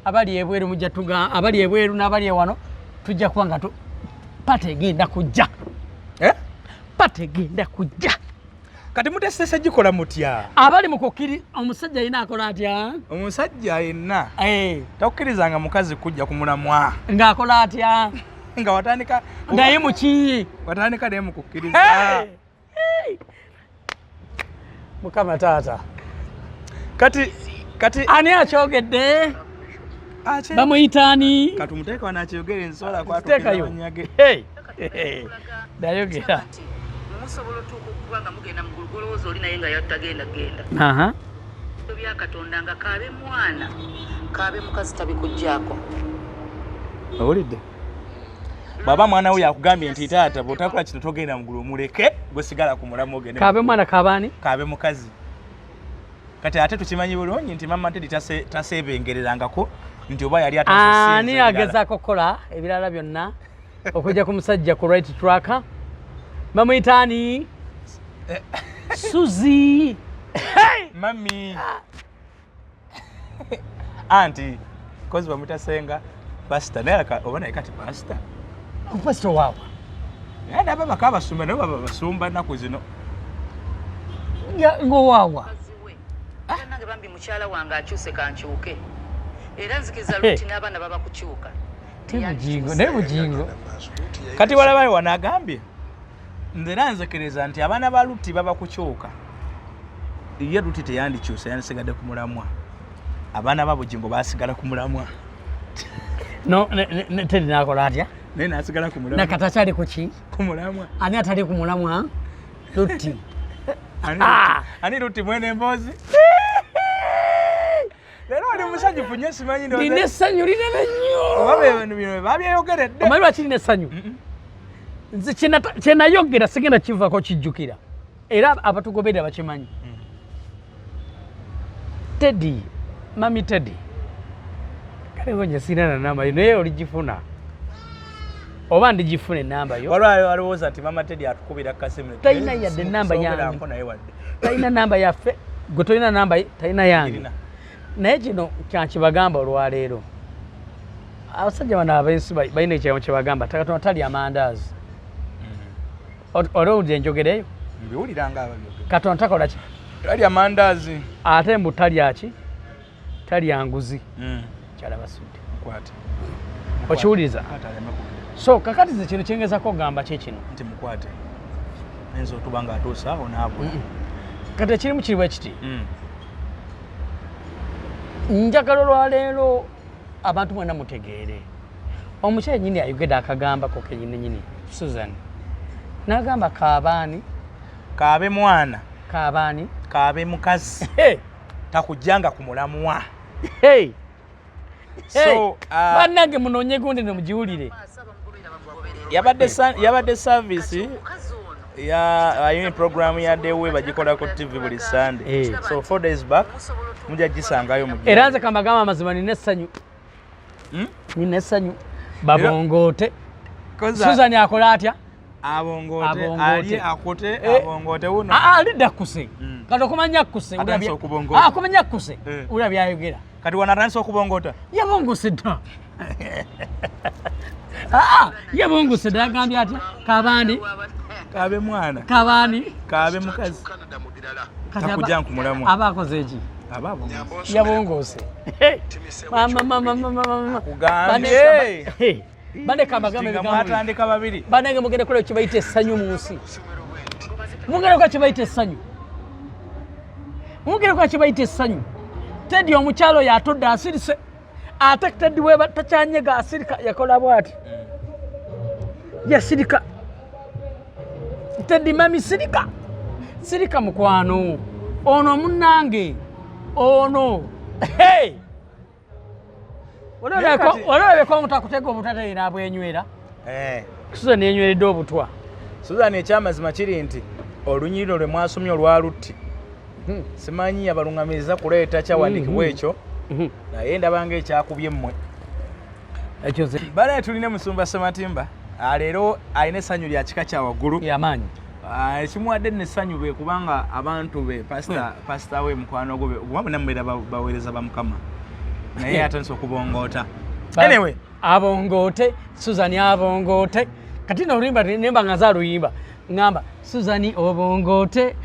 abali ebweru mujja tuga abali ebweru n'abali ewano tujja kuba nga pate egenda kujja pate egenda kujja kati mutesese gikola mutya abali mukukiri omusajja yina akola atya omusajja yenna tokkirizanga mukazi kujja ku mulamwa ng'akola atya nga watandika naye muki watandika naye mukukkiriza mukama taata kati ani akyogedde bamuyitaani kati umuteeka wanakyogera ensola kwatekayo dayogera musobola okuba nga mugenda mu golowooza oli naye nga yattagenda bya Katonda nga kaabe mwana kaabe mukazi tabikuggyako owulidde baba mwana we yakugambye nti taata bw'otakola kino togenda mu ggulu muleke gwe sigala ku mulamu ogende kaabe mwana kaabaani kaabe mukazi kati ate tukimanyi bulungi nti mama Teddy taseebengererangako nti oba yali ani agezaako kukola ebirala byonna okujja ku musajja ku right tracker bamuyitaani Suzi mami anti kozi bamutasenga pastor naye oba naye kati pastor ku pastor waabwe naye naba bakaba basumba nabo baba basumba nnaku zino ng'owaawa nange bambi mukyala wange akyuse kankyuke era nzikiza luti n'abaana baba kukyuka naye Bugingo kati walabayo wanaagambye nze nanzekereza nti abaana ba Luti baba kukyuka ye Luti teyandikyusa yandisigadde ku mulamwa abaana ba Bugingo basigala ku mulamwa Teddy n'akola atya naye nasigala ku mulamwa nakati akyali ku ki ku mulamwa ani atali ku mulamwa Luti ani Luti mwene emboozi leero oli musanyufu nnyo simanyi lina essanyu linene nnyo oba bino babyeyogeredde omanyi lwaki lina essanyu nze kyenayogera sigenda kivaako kijjukira era abatugoberera bakimanyi Teddy mami Teddy kalewo nje sina na namba yo naye oligifuna oba ndigifuna enamba yo walowooza nti mama Teddy atukubira kasimu talina yadde namba yange talina namba yaffe gwe tolina namba talina yange naye kino kyankibagamba olwaleero abasajja bano abensi balina ekyamo kyebagamba Katonda talya amandaazi olwowulira enjogereyo mbiwuliranga ababyogera Katonda takola ki talya amandaazi ate mbu talya ki tali yanguzi kyala basudde mukwate okiwuliriza so kakati ze kino kyengezako gamba kye kino nti mukwate ayinza otuba nga atuusa awo naabula kati ekirimu kiri bwe kiti njagala olwaleero abantu mwena mutegeere omukyala nyini ayogedde akagambako kenyininyini Susan n'agamba kaabaani kaabe mwana kaabaani kaabe mukazi takujjanga ku mulamwa so bannange munoonye gundi ne mugiwulire yabadde service ayini program yaddewe bagikolako TV buli Sunday so 4 days back mujja gisangayo mu era nze kamagamba amazima nina essanyu nina essanyu babongoote Susan akola atya abongote ali akote abongote uno alidda kuse kati okumanya kuse akumanya kuse ula byayogera kati wanatanisa okubongota yabongose dda yabongose dda agambye atya kabaani kaabe mwana kabaani kaabe mukazi takujja kumulamu abakoze eki ababo yabongose mama kugambye bane kamagame mwatandika babiri banenge mugende kule kibayita essanyu mu nsi mugende kwa kibayita essanyu mugende kwa kibayita essanyu Teddy omukyalo yatodde asirise ate Teddy we takyanyega asirika yakola bwati yasirika Teddy mami sirika mukwano ono munnange ono Walabe ko mutakutega obutata ina abwenywera Susan yenyweredde obutwa Susan ekyamazima kiri nti olunyiriro lwe mwasomye olwalutti simanyi yabalungamiriza kuleeta kyawandikibwa ekyo naye ndabanga ekyakubye mmwe ekyoze bale tuline musumba Sematimba leero alina essanyu lya kika kya waggulu yamaanyi ekimuwadde nessanyu be kubanga abantu be pasita we mukwano gwe wabona mbeera baweereza bamukama naye atandise okubongoota anyway abongote Susan abongote kati n'oluyimba nemba nga za luyimba ngamba Susan obongote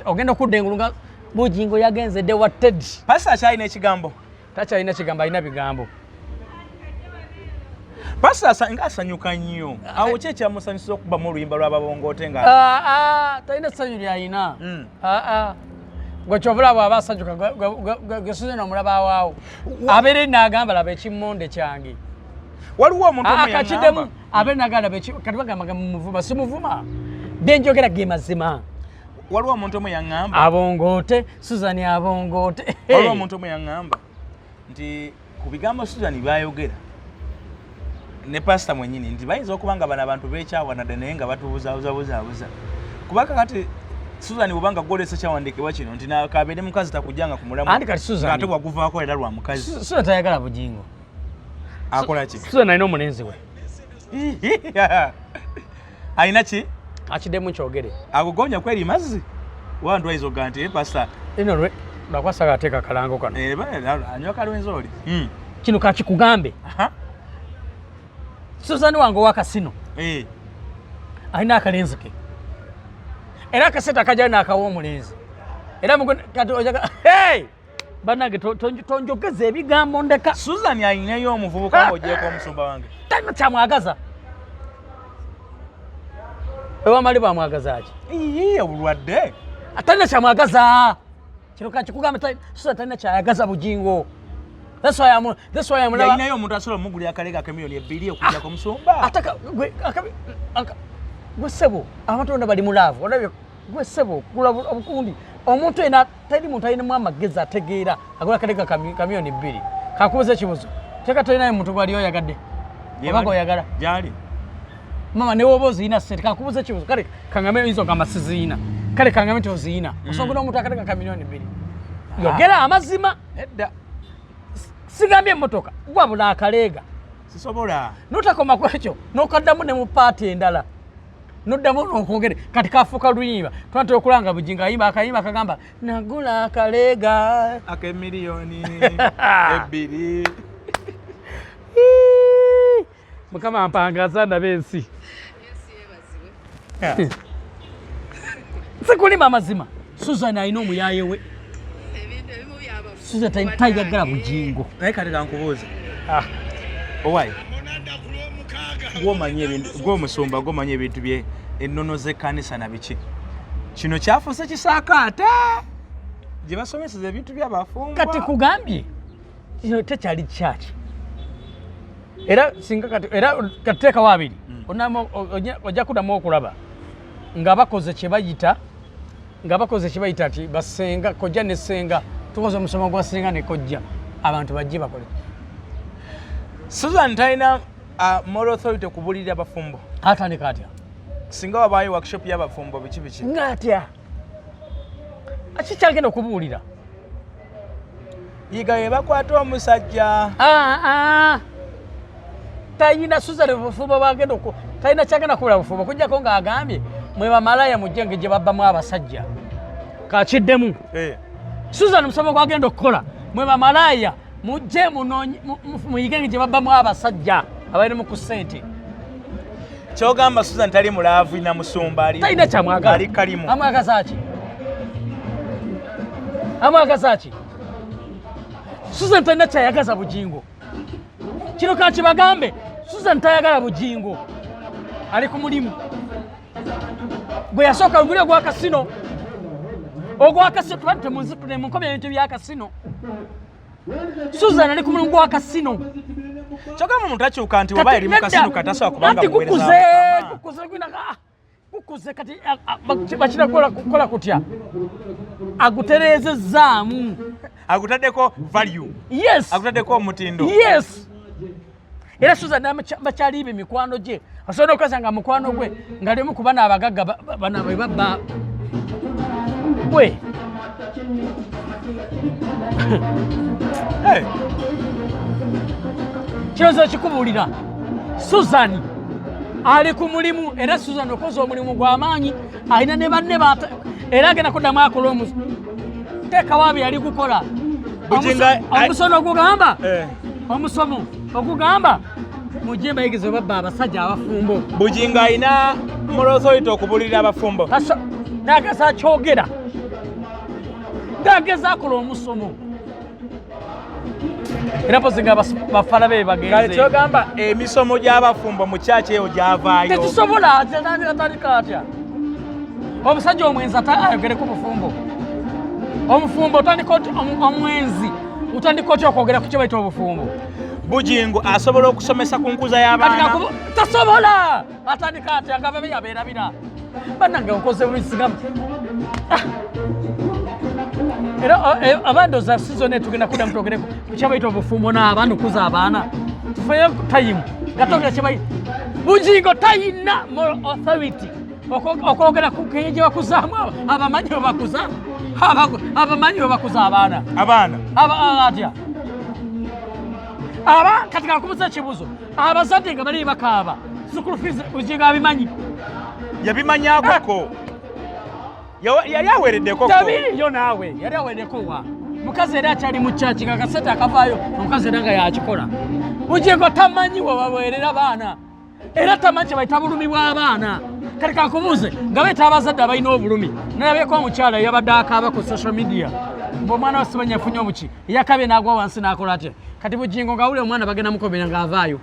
ogenda okudda engulu nga Bugingo yagenze de wa Teddy pasita akyalina ekigambo takyalina kigambo alina bigambo pasita ngaasanyuka nnyo awo ki ekyamusanyusiza okuba mu oluyimba lw'ababongote nga talina essanyu lyayina gwe kyovula bw'aba asanyuka gwe Susan omulaba waawo abeere n'agamba laba ekimmonde kyange waliwo omuntu akakiddemu abeere n'agamba kati bagamba muvuma simuvuma bye njogera ge mazima waliwo omuntu omu yaŋŋamba abongoote Susan abongoote waliwo omuntu omu yaŋŋamba nti ku bigambo Susan byayogera ne pasita mwenyini nti bayinza okuba nga bano abantu beekyawanadde naye nga batubuzaabuzaabuza kubanga kati Susan bw'obanga gwolesa kyawandikibwa kino nti kabeere mukazi takujjanga ku mulamu andi kati Susan ate bwaguvaako era lwa mukazi Susan tayagala Bugingo akola ki Susan alina omulenzi we alina ki akiddemu kyogere agugonya kweri mazzi wantu ayizoga nti pasita ino lwe lwakwasa ateeka kalango kano anywa kalwenzi oli kino kakikugambe Susan wange owakasino alina akalenzi ke era akasente akajjayo n'akawa omulenzi era kati ojaga bannange tonjogeza ebigambo ndeka Susan ayinayo omuvubuka ng'ogyeko omusumba wange talina kyamwagaza ewamali bamwagaza ki obulwadde talina kyamwagaza kino kakikugambe Susan talina kyayagaza Bugingo that's why yayinayo omuntu asobola omugulira Kalega ak'emiliyoni 2 okujjako omusumba gwe ssebo abantu bonna bali mu laavu olabye gwe ssebo kugula obukundi omuntu ena tali muntu alinamu amagezi ategeera agula Kalega kamiliyoni 2 kakubuza ekibuzo teka tolinayo muntu gwali oyagadde oba gweoyagala gyali mama ne woba oziina ssente kakubuza ekibuzo kale kangambe oyinza ogamba siziina kale kangambe nti oziina osonga n'omuntu akalega kamiliyoni 2 yogera amazima edda sigambye emmotoka wabula Akalega sisobola notakoma ku ekyo n'okaddamu ne mu paati endala noddamu n'okwogere kati kafuuka luyimba twatera okulanga Bugingo ayimba akayimba akagamba nagula Akalega ak'emiliyoni 2 Mukama ampangaza ndabe ensi sikulima amazima Susan alina omuyaaye we Susan tayagala Bugingo. Naye kati kankubuuze. Owaayi. Gw'omusumba gw'omanya ebintu bye ennono z'ekkanisa na biki. Kino kyafuuse kisaakaate. Gye basomeseza ebintu by'abafumbo. Kati kugambye kino tekyali church. Era singa kati era kateeka wabiri. Onamo ojja kudamu okulaba nga bakoze kye bayita ati basenga kojja ne senga tukoze omusomo gwa senga ne kojja abantu bajje bakole. Susan talina moral authority okubulirira abafumbo. Atandika atya? Singa wabaayo workshop y'abafumbo biki. Ng'atya? Akikyagenda okubuulira? Yiga ye bakwata omusajja. Tayina Susan obufumbo bagenda tayina kyagenda kubula bufumbo kujjako ng'agambye mwe bamalaya mujjenge gye babbamu abasajja. Kakiddemu. Susan omusomo gwagenda okukola mwe bamalaya mujje muyigenge gye babbamu abasajja abalemu ku ssente. Kyogamba Susan tali mulaavu na musumba ali. Tayina kyamwagala. Ali kalimu. Amwagaza ki? Susan talina kyayagaza Bugingo. Kino kakibagambe Susan tayagala Bugingo. Ali ku mulimu. Bwe yasooka ngulira gwa kasino. Ogwa kasino tubadde munzipule mu nkomya ebintu bya kasino. Susan ali ku mulimu gwa kasino. Kyogamba omuntu akyuka nti oba eri mu kasino katasobola kubanga muweereza. Kukuze kati bakira kola kutya. Agutereezezaamu. Agutaddeko value. Yes. Agutaddeko omutindo. Yes. Era Susan bakyaliiba emikwano gye. Asobola okukasanga mukwano gwe ng'alimu ku bana abagagga bana bwe babba. Bwe. Kirozo kikubuulira. Susan ali ku mulimu era Susan okoze omulimu gw'amaanyi alina ne banne era agenda kuddamu akola teeka waabi yali kukola. Omusomo ogugamba omusomo okugamba mujje mbayigize babba abasajja abafumbo. Bugingo alina moral authority okubulirira abafumbo. N'ageza akyogera ng'ageza akola omusomo era pozi nga bafala be bagenze. Kale kyogamba emisomo gy'abafumbo mu kyaki eyo gyavaayo. Tetusobola atandika atya. Omusajja omwenzi ayogere ku bufumbo. Omufumbo otandika omwenzi utandika otya okwogera ku kye bayita obufumbo. Bugingo asobola okusomesa ku nkuza y'abaana. Tasobola atandika atya nga babe yabeerabira. Bannange okoze bulisigamu. Era abandoza season etugenda kudda mutogere ku kye bayita obufumbo n'abaana okuza abaana. Tufeyo tayimu gatogera kye bayita. Bugingo tayina moral authority okwogera ku kye bakuzaamu abamanyi bwe bakuza. Abamanyi bwe bakuza abaana. Atya. Katika kubuza ekibuzo abazadde nga bali bakaaba school fees Bugingo abimanyi. Yabimanyako. Yali aweereddeko. Tabiriyo naawe yali aweereddeko wa. Mukazi era akyali mu kyaki kakasente akavaayo omukazi era nga yakikola. Bugingo tamanyi we baweerera baana era tamanyi kye bayita bulumi bw'abaana. Kati kankubuuze nga beeta abazadde abalina obulumi nalabyeko omukyala yabadde akaaba ku social media ng'omwana wa Simanyi afunye obuki yakabye n'agwa wansi n'akola atya. Kati Bugingo ng'awulira omwana bagenda mukobera ng'avaayo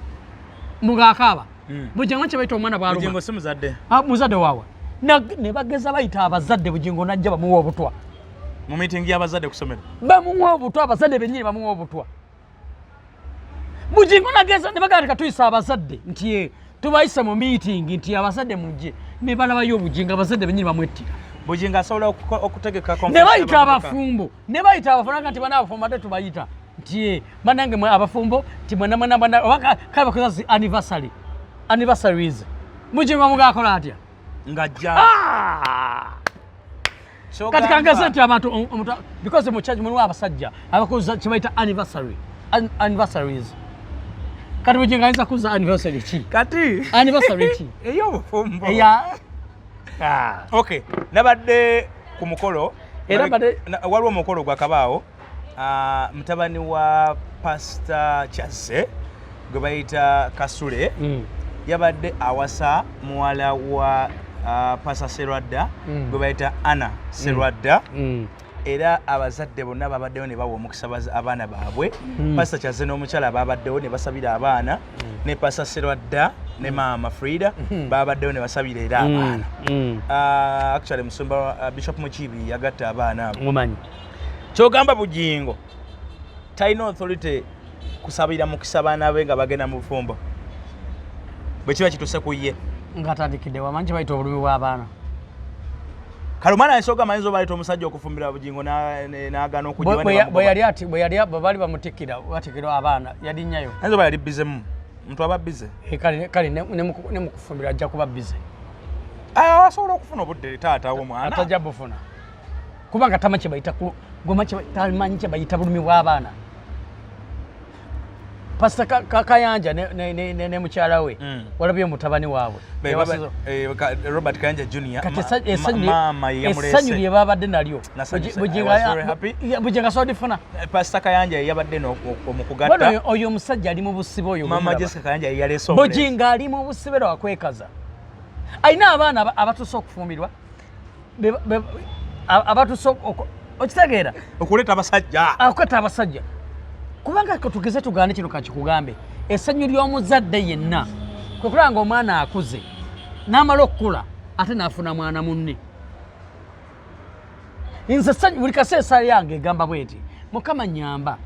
ng'akaaba. Bugingo kye bayita omwana bw'aluma. Bugingo si muzadde. Muzadde waawa. Ne bageza bayita abazadde Bugingo n'ajja bamuwa obutwa. Mu meeting y'abazadde ku ssomero. Bamuwa obutwa abazadde bennyini bamuwa obutwa. Bugingo nageza ne bagamba tuyisa abazadde nti tubayise mu meeting nti abazadde mujje ne balabayo Bugingo abazadde bennyini bamwettira. Bugingo asobola okutegeka conference. Ne bayita abafumbo. Ne bayita abafumbo nti bana abafumbo ate tubayita. Nti banange mwe abafumbo nti mwana kale bakoze anniversaries. Bugingo mugakola atya? Ngajja. Kati kangaze nti abantu because mu church mulimu abasajja abakoze kye bayita anniversaries. Kati Bugingo ayinza kuza anniversary ki? Kati anniversary ki? Ey'obufumbo. Okay. Nabadde ku mukolo. Waliwo omukolo gwakabaawo. Mutabani wa Pastor Chase gwe bayita Kasule. Yabadde awasa muwala wa Pastor Serwadda gwe bayita Anna Serwadda. era abazadde bonna babaddewo ne bawa omukisa abaana baabwe pasta kyaze n'omukyala babaddewo ne basabira abaana ne pasta Serwadda ne maama Frida babaddewo ne basabira era abaana actually musumba Bishop Mukibi yagatta abaana abo mumanyi kyogamba Bugingo talina authority kusabira mukisa abaana be nga bagenda mu bufumbo bwe kiba kituse ku ye ngatandikidde wamanyi bayita obulumi bw'abaana Kalumana ensoga mayinzo baleta omusajja okufumbira Bugingo n'agaana okujja bwe yali bali bamutikira batikira abaana yalinnyayo enzo bali bizemu muntu aba bize kale ne mu kufumbira ajja kuba bize asobola okufuna obudde taata w'omwana atajja bufuna kubanga tamanyi kye bayita tamanyi kye bayita bulumi bw'abaana Pastor Kayanja ne mukyala we walabye mutabani waabwe Robert Kayanja Junior mama yamulese lye babadde nalyo Bugingo sodifuna Pastor Kayanja yabadde omukugatta oyo omusajja ali mu busibe oyo mama Jessica Kayanja yaleso Bugingo ali mu busibe lwakwekaza ayina abaana abatusa okufumbirwa abatusa okitegeera okuleta abasajja kubanga tugeze tugaane kino kakikugambe essanyu ly'omuzadde yenna kwe kulanga omwana akuze n'amala okukula ate n'afuna mwana munne nze essanyu buli kaseesa yange egamba bweti Mukama nyamba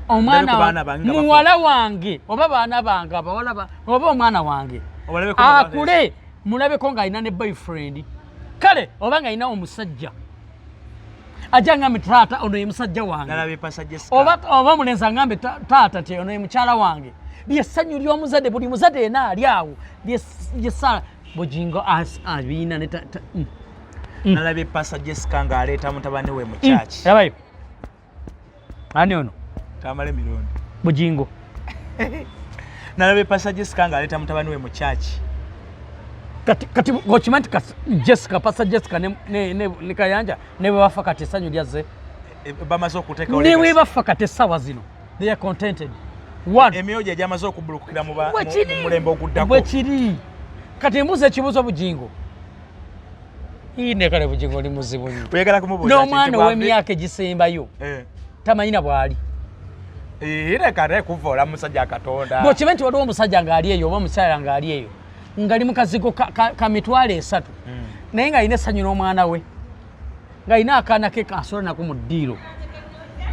omwana muwala wange oba baana bange oba omwana wange akule mulabeko ng'alina ne boyfriend kale oba ng'alina omusajja ajja ngambe taata ono ye musajja wange oba mulenzi agambe taata te ono ye mukyala wange lyessanyu ly'omuzadde buli muzadde yena ali awo lyesala Bugingo abiina nalabye Pastor Jessica ng'aleeta mutabani we mu church yabayo ani ono tamale mirundi Bugingo nalabye Pastor Jessica ng'aleeta mutabani we mu church kati gochimanti Jessica Pastor Jessica ne Kayanja ne bafa kati essanyu lyazze bamaze okuteeka ne bafa kati essawa zino they are contented one emyoyo gyamaze okubulukira mu mulembe oguddako bwe kiri kati embuzi ekibuzo Bugingo ine kale Bugingo oli muzibu oyagala kumubuuza n'omwana w'emyaka egisembayo tamanyina bwali era kale kuvoola musajja Katonda gochimanti waliwo omusajja ng'ali eyo oba omukyala ng'ali eyo ngali mukazigo ka mitwalo 3 naye nga alina essanyu n'omwana we ng'alina akaana ke kasola nako mu ddiiro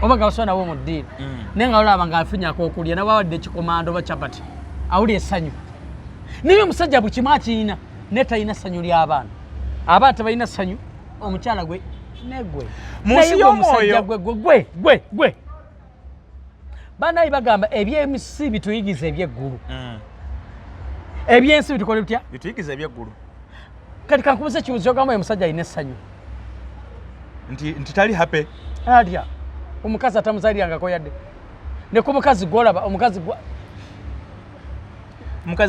oba gasola nawo mu ddiiro naye nga olaba ng'afunyako okulya nawe awadde ekikomando ba chapati awuli essanyu naye omusajja buli kimu akiina naye talina ssanyu ly'abaana abaana tebalina ssanyu omukyala gwe negwe munsi y'omwoyo gwe banayi bagamba ebyemisi bituyigiza ebyeggulu ebyensi bitukole bitya bituyigiza ebyeggulu kati kankubuza ekibuzo kyogamba omusajja alina essanyu nti tali happy atya omukazi atamuzaalirangako yadde ne ku mukazi gwolaba omukazi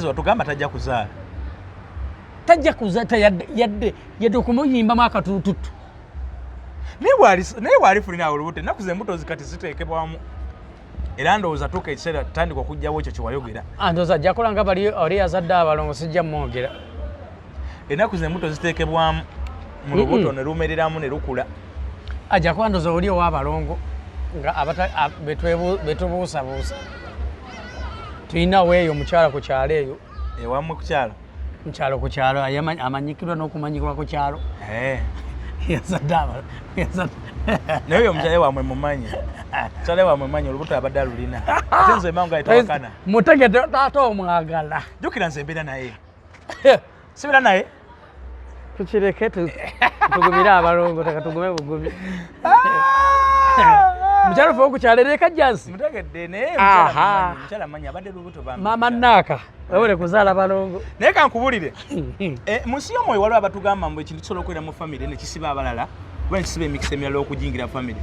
watugamba tajja kuzaala tajja kuzaata yadde okumuyimbamu akatututu naye bwali fulinawo olubuto ennaku zembuto zikati ziteekebwamu era ndowooza tuuka ekiseera tutandika okugjawo ekyo kyewayogera ndowooza ajja kola nga bali oli yazadde abalongo sijja mwogera ennaku zembuto ziteekebwamu mu lubuto ne lumereramu ne lukula ajja kuba ndowooza oli ow'abalongo nga betubuusabuusa tulinawo eyo omukyala ku kyalo eyo ewammwe ku kyalo mukyalo ku kyalo amanyikirwa n'okumanyikirwa ku kyalo yazadde naye oyo omukyala wamwe mumanyi mukyala wamwe mumanyi olubuto abadde alulina ate nze emangu ayitawakana mutegete taata omwagala jjukira nze mbeera naye sibeera naye tukireke tugumire abalongo tekatugume bugumi mukyala fe okukyala ereka jansi mutegedde naye mukyala manyi abadde lubuto mama naaka wewole kuzaala balongo naye kankubulire munsi y'omwoyo waliwo abatugamba mbu ekintu kisobola okubeera mu famire nekisiba abalala oba nekisiba emikisa emirala okujingira famire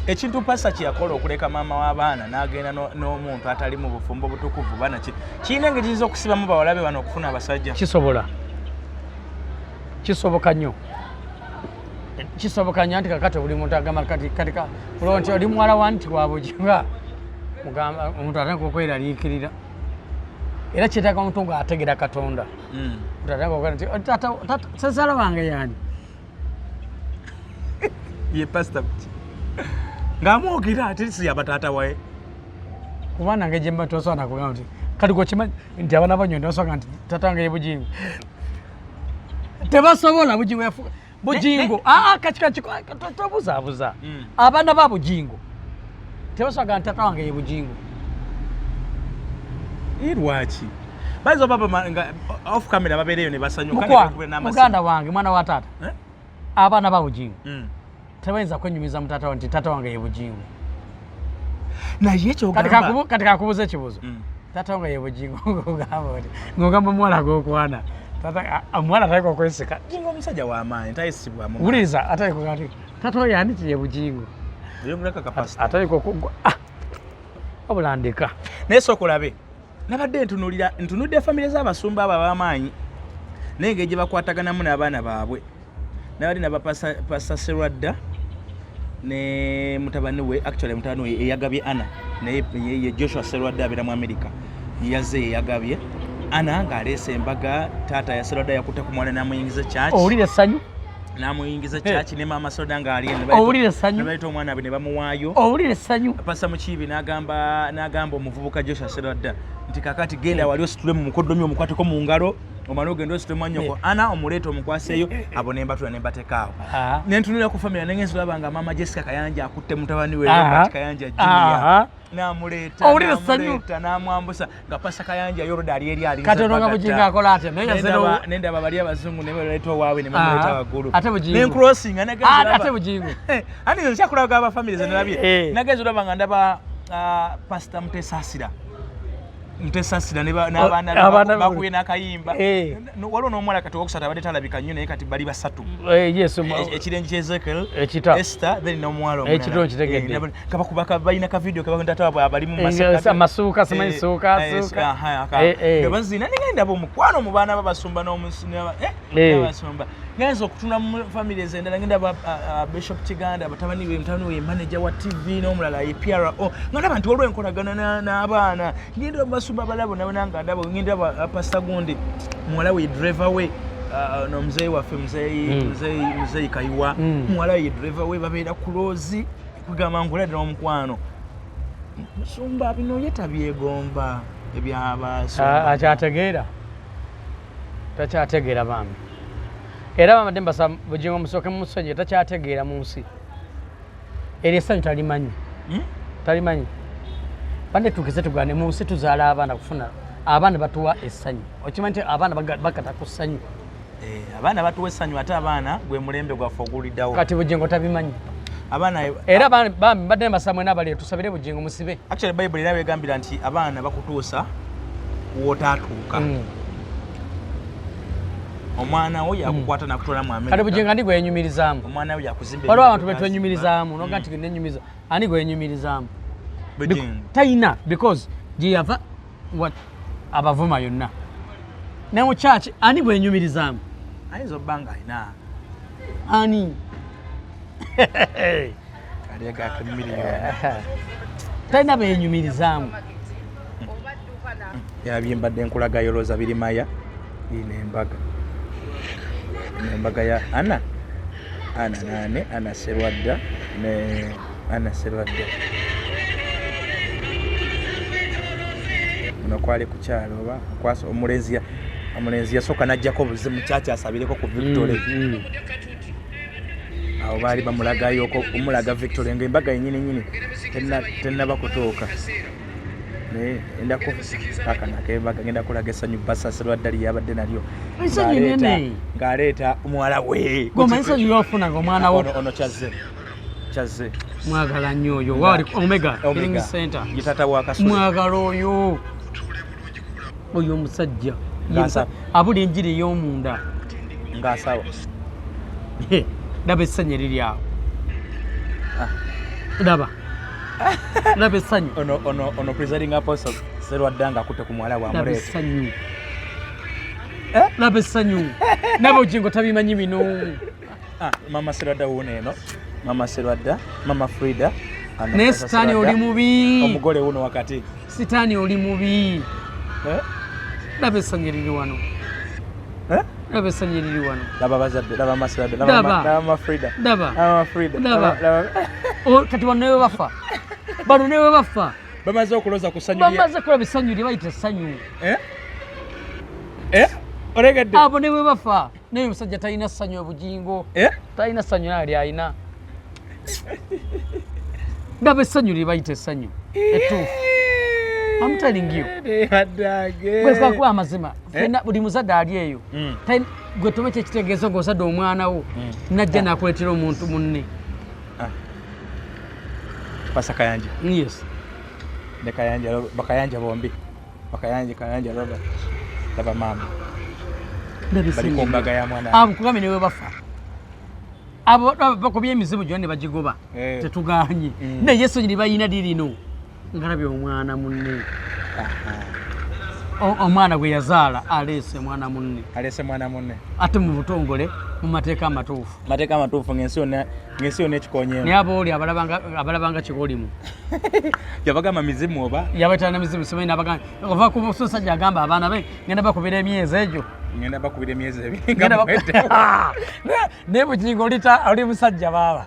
ekintu pasa kyeyakola okuleka maama w'abaana n'agenda n'omuntu atali mu bufumbo butukuvu banaki kirina engeri kiza okusibamu bawala be bano okufuna abasajja kisoboka nnyo kisoboka nnyo anti kakati buli muntu agamba katika olwo nti oli muwala wa nti wa Bugingo mugamba omuntu atandika okweraliikirira era kyetaaga omuntu ng'ategera Katonda omuntu atandika okwera nti taata sezaala wange yani ye pastor ngamwogera ate si abatata wae kubana ngejemba tosona kugamba nti kati gokimanyi nti abana banyonde basonga nti tata wange ye Bugingo tebasobola Bugingo yafuka Bugingo tobuzabuza abaana ba Bugingo tebasobola nti tata wange ye Bugingo irwachi bazo baba off camera babereyo ne basanyuka muganda wange mwana wa tata abaana ba Bugingo tebayinza kwenyumiza mutata wange tata wange ye Bugingo na yecho gamba kati kakubuza ekibuzo tata wange ye Bugingo ngogamba mwana gokwana tata mwana taiko kwesika Bugingo musajja wa amaanyi tayisibwa mu uliza ataiko kati tata wange yani ye Bugingo yongulaka kapasita ataiko kugwa obulandika neso kulabe nabadde ntunudde family z'abasumba abo ab'amaanyi nenge gye bakwataganamu n'abaana baabwe nabali nabapasa Serwadda ne mutabani we actually mutabani we eyagabye Ana naye ye Joshua Serwadda abeera mu America yaze eyagabye Ana ng'aleese embaga taata ya Serwadda yakutte ku mwana n'amuyingiza church owulire sanyu n'amuyingiza church ne mama Serwadda ng'ali owulire sanyu nabaleta omwana abwe ne bamuwaayo owulire sanyu pasa Mukiibi n'agamba omuvubuka Joshua Serwadda nti kakati genda wali ositule mu mukoddomi omukwateko mu ngalo omwana ogenda ositule mwanyoko Ana omuleeta omukwaseeyo abo ne mbatula ne mbatekaawo nentunulira ku family nengenzi olabanga mama Jessica Kayanja akutte mutabani we Robert Kayanja Junior n'amuleeta n'amwambusa nga pasa Kayanja yoroda ali eri ali katono nga Bugingo akola atya nenda babali abazungu ne baleeta waabwe ne bamuleeta waggulu ate Bugingo ne crossing ate Bugingo ani nze kyakulaga aba family ze nalabye nagenzi olabanga ndaba pastor Mutesasira n'abaana bakuye n'akayimba waliwo n'omuwala kati owokusatu abadde talabika nnyo naye kati bali basatu ekirengi ky'Ezekiel Esther then n'omuwala ekiro kitegedde nga balina kavidiyo tata waabwe abali mu masuuka simanyi suuka nga bazina nigenda omukwano mu baana babasumba n'abasumba ngenza okutunda mu family ezendala ngenda Bishop Kiganda mutabani we manager wa TV n'omulala ye PRO nga ndaba nti waliwo enkolagana n'abaana ngenda basumba balabo nabanga ndabo ngenda pastor gundi muwala we driver we no mzee waffe mzee Kayiwa muwala we driver we babeera kulozi kugamba ngulade n'omukwano musumba bino yetabyegomba ebyabasumba akyategeera takyategeera bambi era bamadde mbasa Bugingo musooke mumusonye takyategeera mu nsi eri essanyu talimanyi bande tukize tugane mu nsi tuzaala abaana kufuna abaana batuwa essanyu okimanyi nti abaana bakata ku ssanyu abaana batuwa essanyu ate abaana gwe mulembe gwaffe oguliddawo kati Bugingo tabimanyi abaana era bambi badde mbasa mwena abali tusabire Bugingo musibe actually Bible era begambira nti abaana bakutuusa wootaatuuka omwana wo yakukwata nakutwala mu America kati Bugingo ani gwe yenyumirizaamu omwana wo yakuzimba waliwo abantu betwenyumirizaamu noga nti nenyumiza ani gwe yenyumirizaamu tayina because gye yava abavuma yonna ne mu church ani gwe yenyumirizaamu ayinza obbanga ayina ani Kalega kamiliyoni tayina beyenyumirizaamu yabyembadde nkulaga yoloza birimaya ine embaga ya Ana nane Ana Serwadda ne Ana Serwadda muno kwali ku kyalo oba kwaso omulenzi yasooka n'ajjako buze mu kyakya asabireko ku Victoria awo baali bamulagayo omulaga Victoria ng'embaga yennyini tennaba kutuuka naye endako akanakembaga ngenda kulaga essanyu basa Serwadda lyabadde nalyo ng'aleeta omuwala we gomanyisanyu yofuna ng'omwana wo ono kyazze mwagala nnyo oyo wali Omega Healing Center gitata wakasule mwagala oyo omusajja abula enjiri ey'omunda ng'asawa ndaba essanyu eriri awo ndaba essanyu ono presiding apostle Serwadda ng'akutte ku muwala bw'amuleeta ndaba essanyu naba Bugingo tabimanyi bino mama Serwadda wuuno eno mama Serwadda mama Frida naye sitaani oli mubi omugole wuno wakati sitaani oli mubi ndaba essanyu eriri wano Laba essanyu eriri wano. Laba bazadde, laba Masirade, Daba. laba Mafrida. Daba. Laba Mafrida. Daba. Kati bano newe bafa. Bano newe bafa. Bamaze okuloza ku ssanyu lye. Bamaze kulaba essanyu lye bayita essanyu. Oregedde? Abo newe bafa. Naye omusajja talina ssanyu Bugingo. Talina ssanyu nali alina. Ndaba essanyu lye bayita essanyu. Ettuufu. I'm telling you. Gwe kakuwa amazima. Fena buli muzadde ali eyo. Gwe tome kyekitegeeza ng'ozadde omwana wo. Najja nakuleetera omuntu munne. Pasa Kayanja. Yes. Ne Kayanja, Bakayanja bombi. Kayanja Robert. Laba mama. Bali ku mbaga ya mwana. Abo kugambe newe bafa. Abo bakubye emizimu gyonna bagigoba. Tetuganye. Naye Yesu nyiri bayina dirino. Ngalabye omwana munne. Omwana gwe yazaala aleese mwana munne. Ate mu butongole mu mateeka amatuufu. Mateeka amatuufu ng'ensi yonna ekikonyeemu. Naye abooli abalabanga kikolimu. Yabagamba mizimu oba? Yabatalina mizimu somanyi n'abagamba. Ova ku musajja agamba abaana be ngenda bakubira emyezi egyo. Ngenda bakubira emyezi ebiri. Naye Bugingo oli musajja baaba.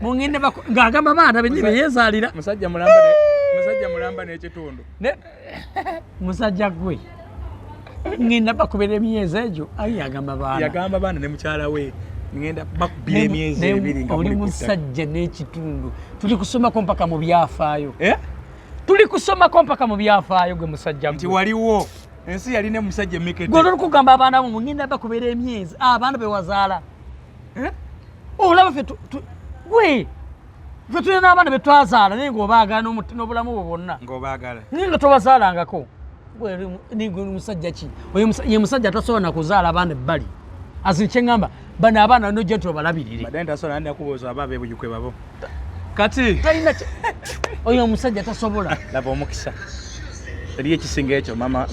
Mungende ng'agamba baana be nyine yeezaalira. Musajja mulamba n'ekitundu. Musajja gwe. Ngenda bakubira emyezi egyo. Ayi yagamba baana. Yagamba baana ne mukyala we. Ngenda bakubira emyezi ebiri nga oli musajja n'ekitundu. Tuli kusomako mpaka mu byafaayo. Tuli kusomako mpaka mu byafaayo gwe musajja gwe. Nti waliwo. Ensi yali ne musajja Mikete. Gwe oli kugamba abaana bo ngenda bakubira emyezi. Abaana be wazaala. Olaba ffe gwe ffe tulina abaana be twazaala naye ng'obaagala n'obulamu bwo bwonna. Ng'obaagala. Naye nga tobazaalangako. Gwe musajja ki? Ye musajja atasobola na kuzaala abaana ebbali. Azini kye ngamba bano abaana nojja nti obalabirire. Badde ntasobola nandi akubuuza aba ab'ebujjukwe babo. Kati talina oyo omusajja tasobola. Laba omukisa. Eriyo ekisinga ekyo mama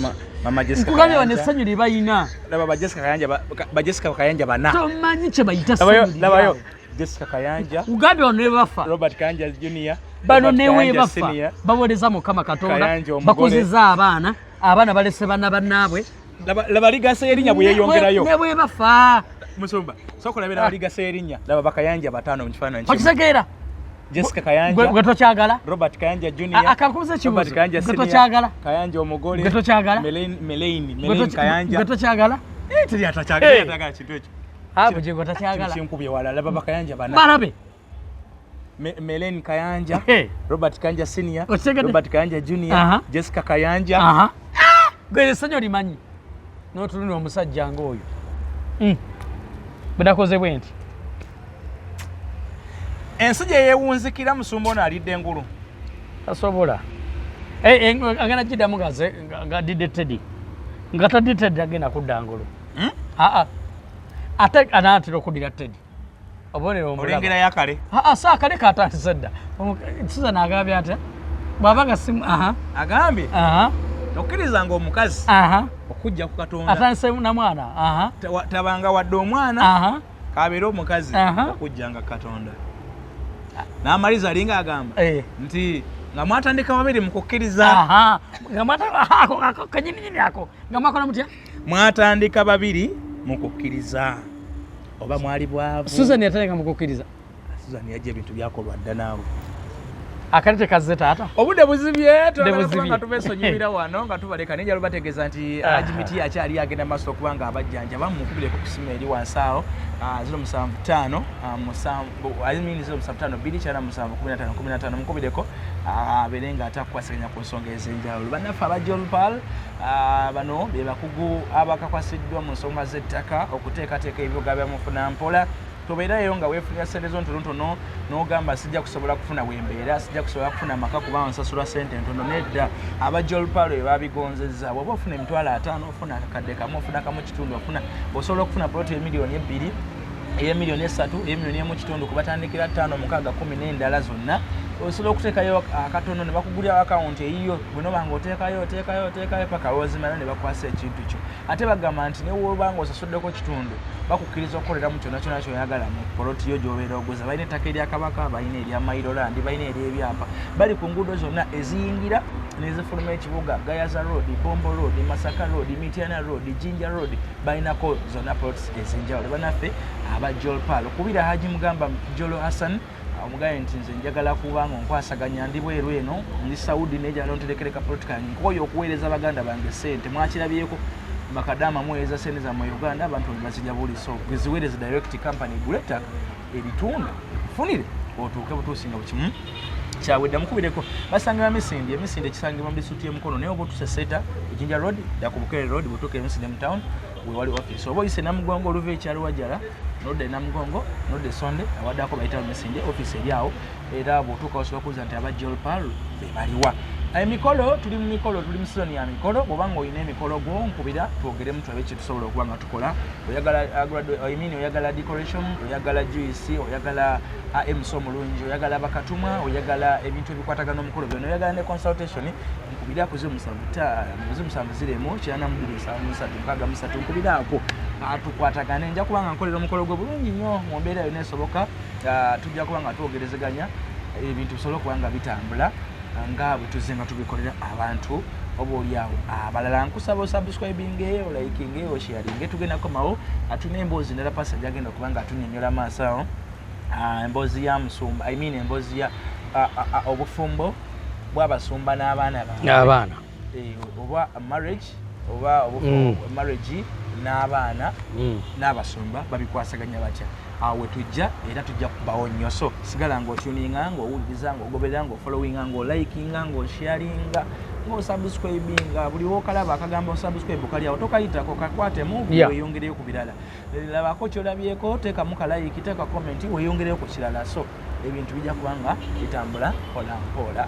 Jessica. Nkugambye bano essanyu lye bayina. Laba ba Jessica Kayanja bana. Tomanyi kye bayita ssanyu. Labayo Jessica Kayanja. Ugambye bano ne bafa. Robert Kayanja Junior. Bano newe bafa. Baweereza Mukama Katonda. Bakozeza abaana balese bana bannaabwe. Laba ligasa erinnya bwe yeeyongerayo. Newe bafa. Musumba. Sokulabira ligasa erinnya. Laba bakayanja batano mu kifaananyi. Okisekeera? Jessica Kayanja. Gwe tokyagala? Robert Kayanja Junior. Akakubuza kibuzo. Robert Kayanja Senior. Gwe tokyagala? Kayanja omugole. Gwe tokyagala? Melaine Kayanja. Gwe tokyagala? Teri atakyagala kintu ekyo. Bugingo takyagala. Kinkubye wala laba bakayanja bana. Balabe. Melaine Kayanja. Robert Kayanja Senior. Robert Kayanja Junior. Jessica Kayanja. Gwe essanyu limanyi. N'otuluni omusajja ng'oyo. Bedakoze bwe nti. Ensi gye yeewunzikira musumba ono alidde engulu. Tasobola. Agenda giddamu nga didde Teddy. Nga tadde Teddy agenda kudda ngulu. Ate anaatera okuddira Teddy. Obonero omulaba. Olengera yakale. Saakale kaatandise dda. Susan agambye ate. Bw'aba nga simu. Agambye. Tokkirizanga omukazi. Okujja ku Katonda. Atandise na mwana. Tabanga wadde omwana. Kabeera omukazi okujjanga Katonda. N'amaliza alinga agamba nti nga mwatandika babiri mu kukkiriza. Nga kanyininyini ako nga mwakola mutya? Mwatandika babiri mu kukkiriza. Oba mwali bwavu. Susan yatandika mu kukkiriza. Susan yajja ebintu byakolwa dda naawe. Akali tekazze taata. Obudde buzibye nga tubesonyiwira wano nga tubaleka naye jalo bategeeza nti Jimiti akyali agenda maaso okuba nga abajjanja bamukubireko ku ssimu eri wansi awo 075 2 mukubireko abeere nga atakukwasaganya ku nsonga ez'enjawulo. Bannaffe aba Jolpal bano be bakugu abakakwasiddwa mu nsonga z'ettaka okuteekateeka ebibuga byamufuna mpola. Tobeerayo nga weefunira ssente zo ntonotono n'ogamba sijja kusobola kufuna bwembeera, sijja kusobola kufuna amaka kuba nsasula ssente ntono. Nedda aba Jolpal be babigonzezza. Bw'oba ofuna emitwalo 5 ofuna akakadde kamu ofuna kamu kitundu osobola okufuna poloti emiliyoni 2 ey'emiliyoni 3 ey'emiliyoni 1 ku batandikira 5 6 10 n'endala zonna. Osobola okuteekayo akatono ne bakugulira akawunti eyiyo bw'onoba nga oteekayo paka lwozimala ne bakwasa ekintu kyo. Ate bagamba nti ne woba nga osasuddeko kitundu bakukkiriza okukolera mu kyonna kyonna ky'oyagala mu poloti yo gy'obeera oguza. Balina ettaka erya Kabaka, balina erya Mayiroland, balina ery'ebyapa. bali ku nguudo zonna eziyingira nezifuluma ekibuga Gayaza Road, Bombo Road, Masaka Road, Mityana Road, Jinja Road balinako zonna plots ezenjawulo. Banaffe aba Joel Pal kubira Haji Mugamba Jolo Hassan omugaye nti nze njagala kuba nkwasaganya ndi bweru eno ndi Saudi neja lonterekereka plot kange nkoyo okuweereza baganda bange sente mwakirabyeko bakadama muweereza sente za mu Uganda abantu bazijja buli so giziweereza direct company guleta ebitunda funire otuuke butuusinga bukimu kyawedda mukubireko basanga emisinde kisangibwa mbisuti y'emukono naye oba otuseseta Jinja Road yakubukere road butuuke emisinde mu town wewali office oba oyise Namugongo oluva ekyalo Wajala nodde Namugongo nodde Sonde awaddako bayita emisinde office eryawo era bw'otuuka osobola kubuuza nti aba Joel Pal be baliwa. Emikolo tuli mu season ya mikolo bw'obanga oyina emikolo gwo nkubira twogeremu tulabe kye tusobola okuba nga tukola. Oyagala decoration, oyagala juice, oyagala MC omulungi, oyagala bakatumwa, oyagala ebintu ebikwatagana n'omukolo byonna, oyagala ne consultation nkubira ku 0757 nkubiraako tukwatagane. Nja kuba nga nkolera omukolo gwe bulungi nnyo mu mbeera yonna esoboka. Tujja kuba nga twogerezeganya ebintu bisobola okuba nga bitambula nga bwe tuzze nga tubikolera abantu oboolyawo abalala. Nkusaba osubscribinge olikinge osharinge tugenda komawo atuna emboozi ndala pasa gyagenda okuba nga atunyonnyola maaso awo emboozi ya musumba emboozi ya obufumbo bw'abasumba n'abaana n'abaana oba marriage oba marriage n'abaana n'abasumba babikwasaganya batya awo tujja era tujja kubawo nnyo. So sigala ng'otuninga ng'owuliriza ng'ogoberera ng'ofollowinga ng'olikinga ng'osharinga ng'osubscribinga buli w'okalaba akagamba osubscribe kalyawo tokayitako kakwatemu weeyongereyo ku birala. Labako kyolabyeko teekamu kalayiki teeka comment weeyongereyo ku kirala. So ebintu bijja kuba nga bitambula mpola mpola.